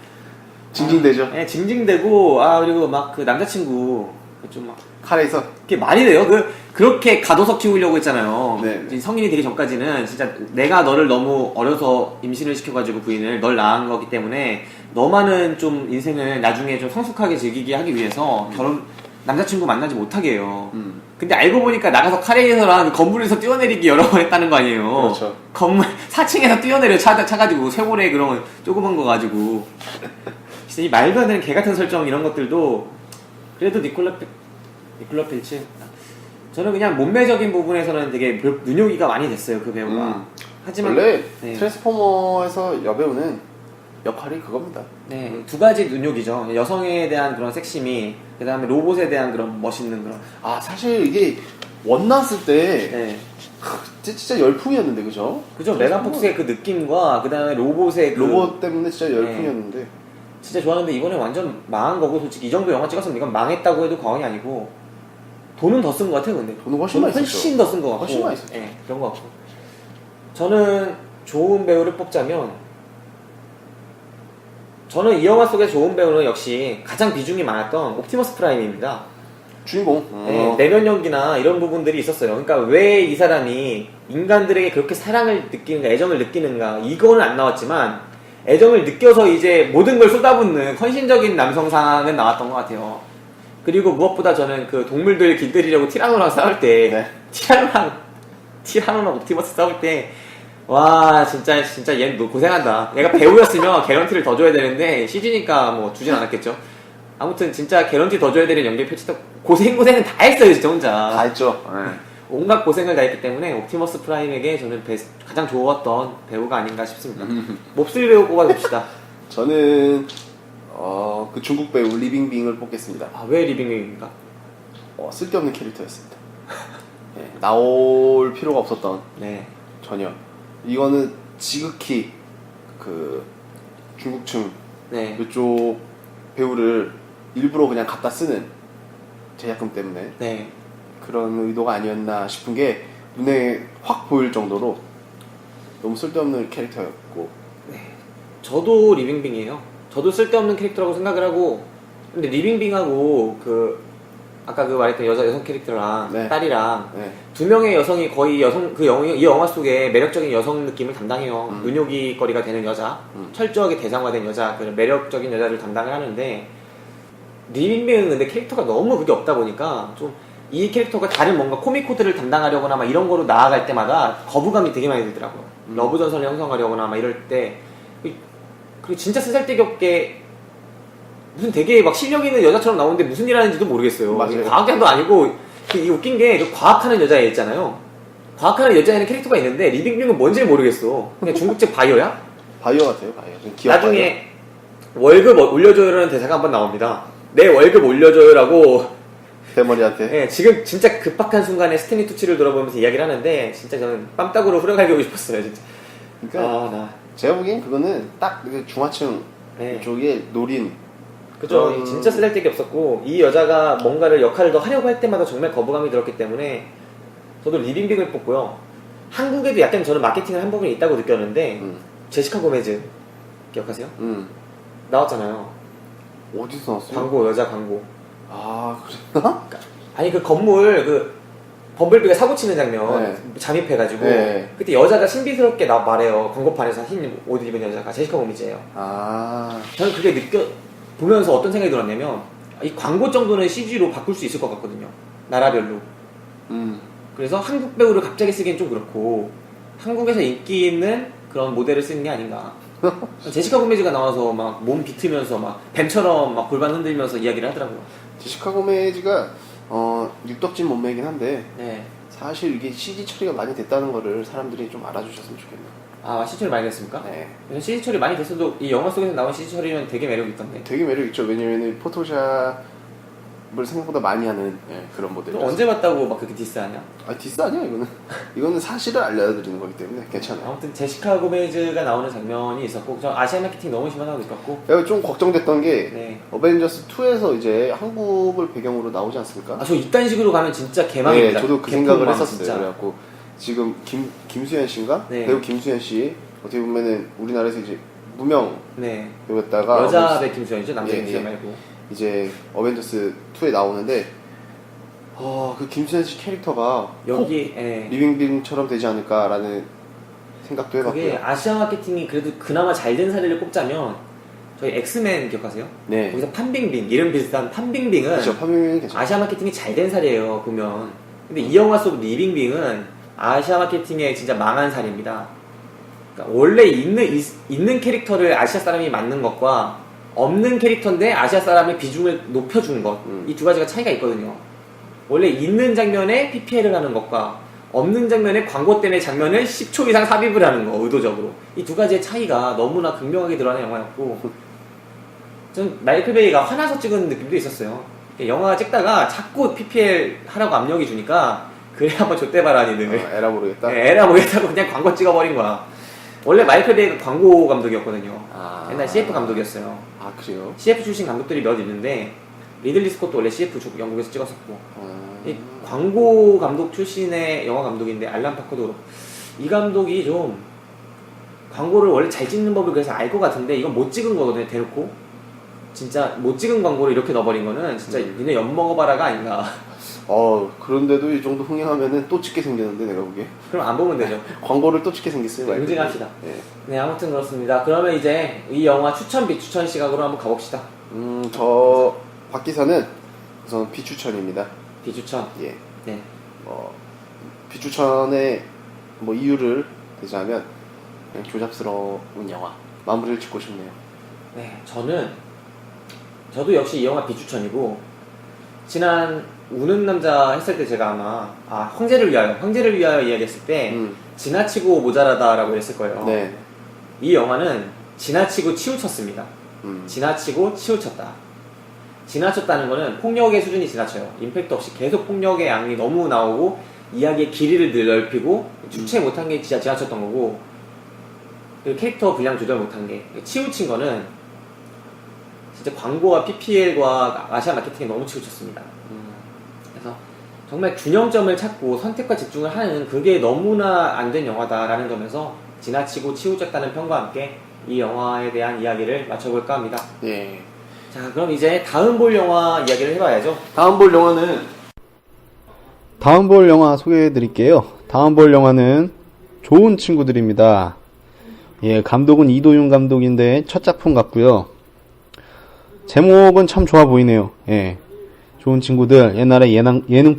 [SPEAKER 2] 징징대죠.
[SPEAKER 1] 징징대고, 그리고 막 그 남자친구 좀 막
[SPEAKER 2] 카레에서
[SPEAKER 1] 그게 말이 돼요? 그렇게 가도석 키우려고 했잖아요.
[SPEAKER 2] 네.
[SPEAKER 1] 이제 성인이 되기 전까지는 진짜 내가 너를 너무 어려서 임신을 시켜가지고 부인을 널 낳은 거기 때문에 너만은 좀 인생을 나중에 좀 성숙하게 즐기게 하기 위해서 남자친구 만나지 못하게 해요. 근데 알고 보니까 나가서 카레에서랑 건물에서 뛰어내리기 여러 번 했다는 거 아니에요.
[SPEAKER 2] 그렇죠.
[SPEAKER 1] 건물 4층에서 뛰어내려 차가지고 쇠고래 그런 조그만 거 가지고 진짜 이 말도 안 되는 개 같은 설정 이런 것들도 그래도 니콜라 펠츠 저는 그냥 몸매적인 부분에서는 되게 눈요기가 많이 됐어요 그 배우가. 하지만
[SPEAKER 2] 원래
[SPEAKER 1] 네.
[SPEAKER 2] 트랜스포머에서 여배우는 역할이 그겁니다.
[SPEAKER 1] 네, 두 가지 눈요기죠. 여성에 대한 그런 섹시미, 그 다음에 로봇에 대한 그런 멋있는 그런.
[SPEAKER 2] 아 사실 이게 원 나왔을 때
[SPEAKER 1] 네.
[SPEAKER 2] 진짜 열풍이었는데 그죠?
[SPEAKER 1] 그죠. 메간 폭스의 그 느낌과 그 다음에 로봇의 그
[SPEAKER 2] 로봇 때문에 진짜 열풍이었는데
[SPEAKER 1] 진짜 좋았는데 이번에 완전 망한 거고 솔직히 이 정도 영화 찍었으면 이건 망했다고 해도 과언이 아니고 돈은 더 쓴 것 같아요 근데.
[SPEAKER 2] 돈은 훨씬 많이
[SPEAKER 1] 훨씬 더 쓴 것 같고.
[SPEAKER 2] 훨씬 많이 썼죠.
[SPEAKER 1] 네, 그런 것 같고. 저는 좋은 배우를 뽑자면 저는 이 영화 속의 좋은 배우는 역시 가장 비중이 많았던 옵티머스 프라임입니다.
[SPEAKER 2] 주인공.
[SPEAKER 1] 네, 내면 연기나 이런 부분들이 있었어요. 그러니까 왜 이 사람이 인간들에게 그렇게 사랑을 느끼는가, 애정을 느끼는가, 이거는 안 나왔지만 애정을 느껴서 이제 모든 걸 쏟아붓는 헌신적인 남성상은 나왔던 것 같아요. 그리고 무엇보다 저는 그 동물들 길들이려고 티라노랑 싸울 때,
[SPEAKER 2] 네.
[SPEAKER 1] 티라노랑 옵티머스 싸울 때, 와 진짜 얘 고생한다. 얘가 배우였으면 개런티를 더 줘야 되는데 CG니까 뭐 주진 않았겠죠. 아무튼 진짜 개런티 더 줘야 되는 연기 펼치다 고생은 다 했어요 진짜 혼자.
[SPEAKER 2] 다 했죠.
[SPEAKER 1] 온갖 고생을 다 했기 때문에 옵티머스 프라임에게 저는 가장 좋았던 배우가 아닌가 싶습니다. 몹쓸 배우 꼽아봅시다.
[SPEAKER 2] 저는 그 중국 배우 리빙빙을 뽑겠습니다.
[SPEAKER 1] 아, 왜 리빙입니까?
[SPEAKER 2] 쓸데없는 캐릭터였습니다. 네, 나올 필요가 없었던
[SPEAKER 1] 네.
[SPEAKER 2] 전혀. 이거는 지극히 그 중국층
[SPEAKER 1] 네.
[SPEAKER 2] 이쪽 배우를 일부러 그냥 갖다 쓰는 제작금 때문에
[SPEAKER 1] 네.
[SPEAKER 2] 그런 의도가 아니었나 싶은 게 눈에 확 보일 정도로 너무 쓸데없는 캐릭터였고.
[SPEAKER 1] 네. 저도 리빙빙이에요. 저도 쓸데없는 캐릭터라고 생각을 하고, 근데 리빙빙하고 아까 말했던 여성 캐릭터랑
[SPEAKER 2] 네.
[SPEAKER 1] 딸이랑
[SPEAKER 2] 네.
[SPEAKER 1] 두 명의 여성이 거의 이 영화 속에 매력적인 여성 느낌을 담당해요. 눈요기거리가 되는 여자, 철저하게 대상화된 여자, 그런 매력적인 여자를 담당을 하는데 리빙빙은 근데 캐릭터가 너무 그게 없다 보니까 좀 이 캐릭터가 다른 뭔가 코믹 코드를 담당하려거나 막 이런 거로 나아갈 때마다 거부감이 되게 많이 들더라고요. 러브 전선을 형성하려거나 막 이럴 때 그리고 진짜 쓰잘데기 없게 무슨 되게 막 실력 있는 여자처럼 나오는데 무슨 일 하는지도 모르겠어요.
[SPEAKER 2] 맞아요.
[SPEAKER 1] 과학자도 아니고 이게 웃긴 게 과학하는 여자애 있잖아요. 과학하는 여자애는 캐릭터가 있는데 리빙빙은 뭔지 모르겠어. 그냥 중국집 바이오야?
[SPEAKER 2] 바이오 같아요. 바이오. 기업
[SPEAKER 1] 나중에 월급 올려줘요라는 대사가 한번 나옵니다. 내 월급 올려줘요라고.
[SPEAKER 2] 대머리한테.
[SPEAKER 1] 네, 지금 진짜 급박한 순간에 스탠리 투치를 돌아보면서 이야기를 하는데 진짜 저는 뺨따구로 후려갈기고 싶었어요 진짜.
[SPEAKER 2] 그러니까 제가 보기엔 그거는 딱 중하층
[SPEAKER 1] 네.
[SPEAKER 2] 쪽에 노린.
[SPEAKER 1] 그죠. 진짜 쓰잘데기 없었고 이 여자가 뭔가를 역할을 더 하려고 할 때마다 정말 거부감이 들었기 때문에 저도 리빙빙을 뽑고요. 한국에도 약간 저는 마케팅을 한 부분이 있다고 느꼈는데 제시카 고메즈 기억하세요? 나왔잖아요.
[SPEAKER 2] 어디서 나왔어요?
[SPEAKER 1] 광고, 여자 광고.
[SPEAKER 2] 아 그랬나?
[SPEAKER 1] 아니 그 건물 범블비가 사고 치는 장면
[SPEAKER 2] 네.
[SPEAKER 1] 잠입해가지고
[SPEAKER 2] 네.
[SPEAKER 1] 그때 여자가 신비스럽게 말해요. 광고판에서 흰 옷 입은 여자가 제시카 고메즈예요.
[SPEAKER 2] 아
[SPEAKER 1] 저는 그게 보면서 어떤 생각이 들었냐면 이 광고 정도는 CG로 바꿀 수 있을 것 같거든요. 나라별로. 그래서 한국 배우를 갑자기 쓰기엔 좀 그렇고 한국에서 인기 있는 그런 모델을 쓰는 게 아닌가. 제시카 고메즈가 나와서 막 몸 비트면서 막 뱀처럼 막 골반 흔들면서 이야기를 하더라고요.
[SPEAKER 2] 제시카 고메즈가 육덕진 몸매이긴 한데
[SPEAKER 1] 네.
[SPEAKER 2] 사실 이게 CG 처리가 많이 됐다는 거를 사람들이 좀 알아주셨으면 좋겠네요.
[SPEAKER 1] 아, CG 처리 많이 됐습니까?
[SPEAKER 2] 네.
[SPEAKER 1] CG 처리 많이 됐어도 이 영화 속에서 나온 CG 처리는 되게 매력 있던데.
[SPEAKER 2] 되게 매력 있죠. 왜냐면은 포토샵을 생각보다 많이 하는 그런 모델이라서.
[SPEAKER 1] 언제 봤다고 막 그렇게 디스하냐?
[SPEAKER 2] 아 디스 아니야 이거는. 이거는 사실을 알려드리는 거기 때문에 괜찮아요.
[SPEAKER 1] 아무튼 제시카 고메즈가 나오는 장면이 있었고 저 아시아 마케팅 너무 심하다고 느꼈고.
[SPEAKER 2] 내가 좀 걱정됐던 게
[SPEAKER 1] 네.
[SPEAKER 2] 어벤져스 2에서 이제 한국을 배경으로 나오지 않습니까?
[SPEAKER 1] 아, 저 이딴 식으로 가면 진짜 개망입니다.
[SPEAKER 2] 네, 저도 그 생각을
[SPEAKER 1] 개망,
[SPEAKER 2] 했었어요.
[SPEAKER 1] 진짜.
[SPEAKER 2] 그래갖고 지금 김수현 씨인가?
[SPEAKER 1] 네.
[SPEAKER 2] 배우 김수현 씨 어떻게 보면은 우리나라에서 이제 무명
[SPEAKER 1] 네.
[SPEAKER 2] 배우였다가
[SPEAKER 1] 여자 배 김수현이죠? 남자
[SPEAKER 2] 예,
[SPEAKER 1] 김수현
[SPEAKER 2] 예.
[SPEAKER 1] 말고.
[SPEAKER 2] 이제 어벤져스 2에 나오는데 그 김수현 씨 캐릭터가
[SPEAKER 1] 여기 예.
[SPEAKER 2] 리빙빙처럼 되지 않을까라는 생각도
[SPEAKER 1] 그게
[SPEAKER 2] 해봤고요.
[SPEAKER 1] 아시아 마케팅이 그래도 그나마 잘 된 사례를 꼽자면 저희 엑스맨 기억하세요?
[SPEAKER 2] 네.
[SPEAKER 1] 거기서 판빙빙 이름 비슷한 판빙빙은
[SPEAKER 2] 그렇죠. 파밍이 괜찮아요.
[SPEAKER 1] 아시아 마케팅이 잘 된 사례예요 보면. 근데 이 영화 속 리빙빙은 아시아 마케팅의 진짜 망한 사례입니다. 그러니까 원래 있는 캐릭터를 아시아 사람이 맡는 것과 없는 캐릭터인데 아시아 사람의 비중을 높여주는 것, 이 두 가지가 차이가 있거든요. 원래 있는 장면에 PPL을 하는 것과 없는 장면에 광고 때문에 장면을 10초 이상 삽입을 하는 거, 의도적으로. 이 두 가지의 차이가 너무나 극명하게 드러나는 영화였고, 전 마이클 베이가 화나서 찍은 느낌도 있었어요. 영화 찍다가 자꾸 PPL 하라고 압력이 주니까 그래 한번 좆대봐라 니들.
[SPEAKER 2] 에라 모르겠다.
[SPEAKER 1] 에라 모르겠다고 그냥 광고 찍어버린 거야. 원래 마이클 베이가 광고 감독이었거든요. 옛날 CF 감독이었어요.
[SPEAKER 2] 아, 그래요?
[SPEAKER 1] CF 출신 감독들이 몇 있는데 리들리 스콧도 원래 CF 영국에서 찍었었고, 이 광고 감독 출신의 영화 감독인데 알란 파커도 그렇고, 이 감독이 좀 광고를 원래 잘 찍는 법을 그래서 알 것 같은데 이건 못 찍은 거거든요. 대놓고 진짜 못 찍은 광고를 이렇게 넣어버린 거는 진짜 니네 엿먹어봐라가 아닌가.
[SPEAKER 2] 그런데도 이 정도 흥행하면은 또 찍게 생겼는데 내가 보기에.
[SPEAKER 1] 그럼 안 보면 되죠.
[SPEAKER 2] 광고를 또 찍게 생겼어요. 마이클 베이.
[SPEAKER 1] 응징합시다.
[SPEAKER 2] 네.
[SPEAKER 1] 네, 아무튼 그렇습니다. 그러면 이제 이 영화 추천 비추천 시각으로 한번 가봅시다.
[SPEAKER 2] 저 박기사는 우선 비추천입니다.
[SPEAKER 1] 비추천.
[SPEAKER 2] 예.
[SPEAKER 1] 네.
[SPEAKER 2] 비추천의 뭐 이유를 대자면 그냥 조잡스러운 영화. 마무리를 짓고 싶네요.
[SPEAKER 1] 네, 저도 역시 이 영화 비추천이고, 지난 우는 남자 했을 때 제가 아마 황제를 위하여 이야기했을 때 지나치고 모자라다라고 했을 거예요.
[SPEAKER 2] 네.
[SPEAKER 1] 이 영화는 지나치고 치우쳤습니다.
[SPEAKER 2] 음.
[SPEAKER 1] 지나치고 치우쳤다. 지나쳤다는 거는 폭력의 수준이 지나쳐요. 임팩트 없이 계속 폭력의 양이 너무 나오고 이야기의 길이를 넓히고 주체 못한 게 진짜 지나쳤던 거고, 그 캐릭터 분량 조절 못한 게 치우친 거는 진짜 광고와 PPL과 아시아 마케팅에 너무 치우쳤습니다. 그래서 정말 균형점을 찾고 선택과 집중을 하는 그게 너무나 안 된 영화다라는 점에서 지나치고 치우쳤다는 평과 함께 이 영화에 대한 이야기를 마쳐볼까 합니다.
[SPEAKER 2] 예.
[SPEAKER 1] 자, 그럼 이제 다음 볼 영화 이야기를 해봐야죠.
[SPEAKER 2] 다음 볼 영화 소개해 드릴게요. 다음 볼 영화는 좋은 친구들입니다. 예, 감독은 이도윤 감독인데 첫 작품 같고요. 제목은 참 좋아 보이네요. 예. 좋은 친구들, 옛날에 예능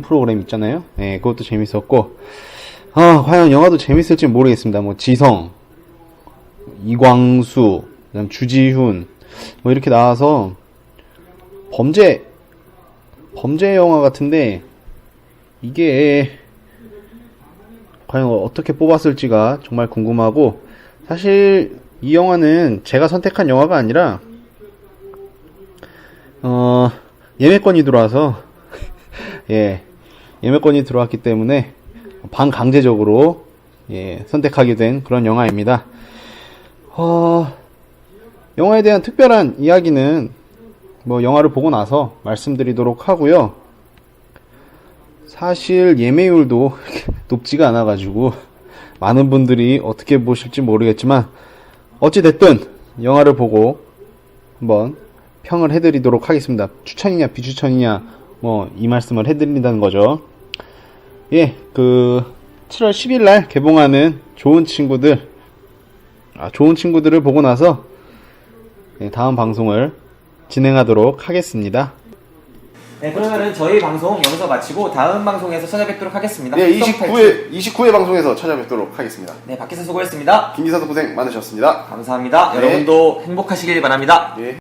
[SPEAKER 2] 프로그램 있잖아요. 예, 그것도 재밌었고, 과연 영화도 재밌을지 모르겠습니다. 뭐, 지성, 이광수, 그다음 주지훈, 뭐, 이렇게 나와서, 범죄 영화 같은데, 이게, 과연 어떻게 뽑았을지가 정말 궁금하고, 사실, 이 영화는 제가 선택한 영화가 아니라, 예매권이 들어와서, 예, 예매권이 들어왔기 때문에, 반강제적으로, 예, 선택하게 된 그런 영화입니다. 영화에 대한 특별한 이야기는, 뭐, 영화를 보고 나서 말씀드리도록 하고요. 사실, 예매율도 높지가 않아가지고, 많은 분들이 어떻게 보실지 모르겠지만, 어찌됐든, 영화를 보고, 한번, 평을 해드리도록 하겠습니다. 추천이냐 비추천이냐 뭐 이 말씀을 해드린다는 거죠. 예, 7월 10일날 개봉하는 좋은 친구들을 보고 나서 다음 방송을 진행하도록 하겠습니다.
[SPEAKER 1] 네, 그러면은 저희 방송 여기서 마치고 다음 방송에서 찾아뵙도록 하겠습니다.
[SPEAKER 2] 네, 29회 방송에서 찾아뵙도록 하겠습니다.
[SPEAKER 1] 네, 박기사 수고했습니다.
[SPEAKER 2] 김기사도 고생 많으셨습니다.
[SPEAKER 1] 감사합니다.
[SPEAKER 2] 네.
[SPEAKER 1] 여러분도 행복하시길 바랍니다.
[SPEAKER 2] 예.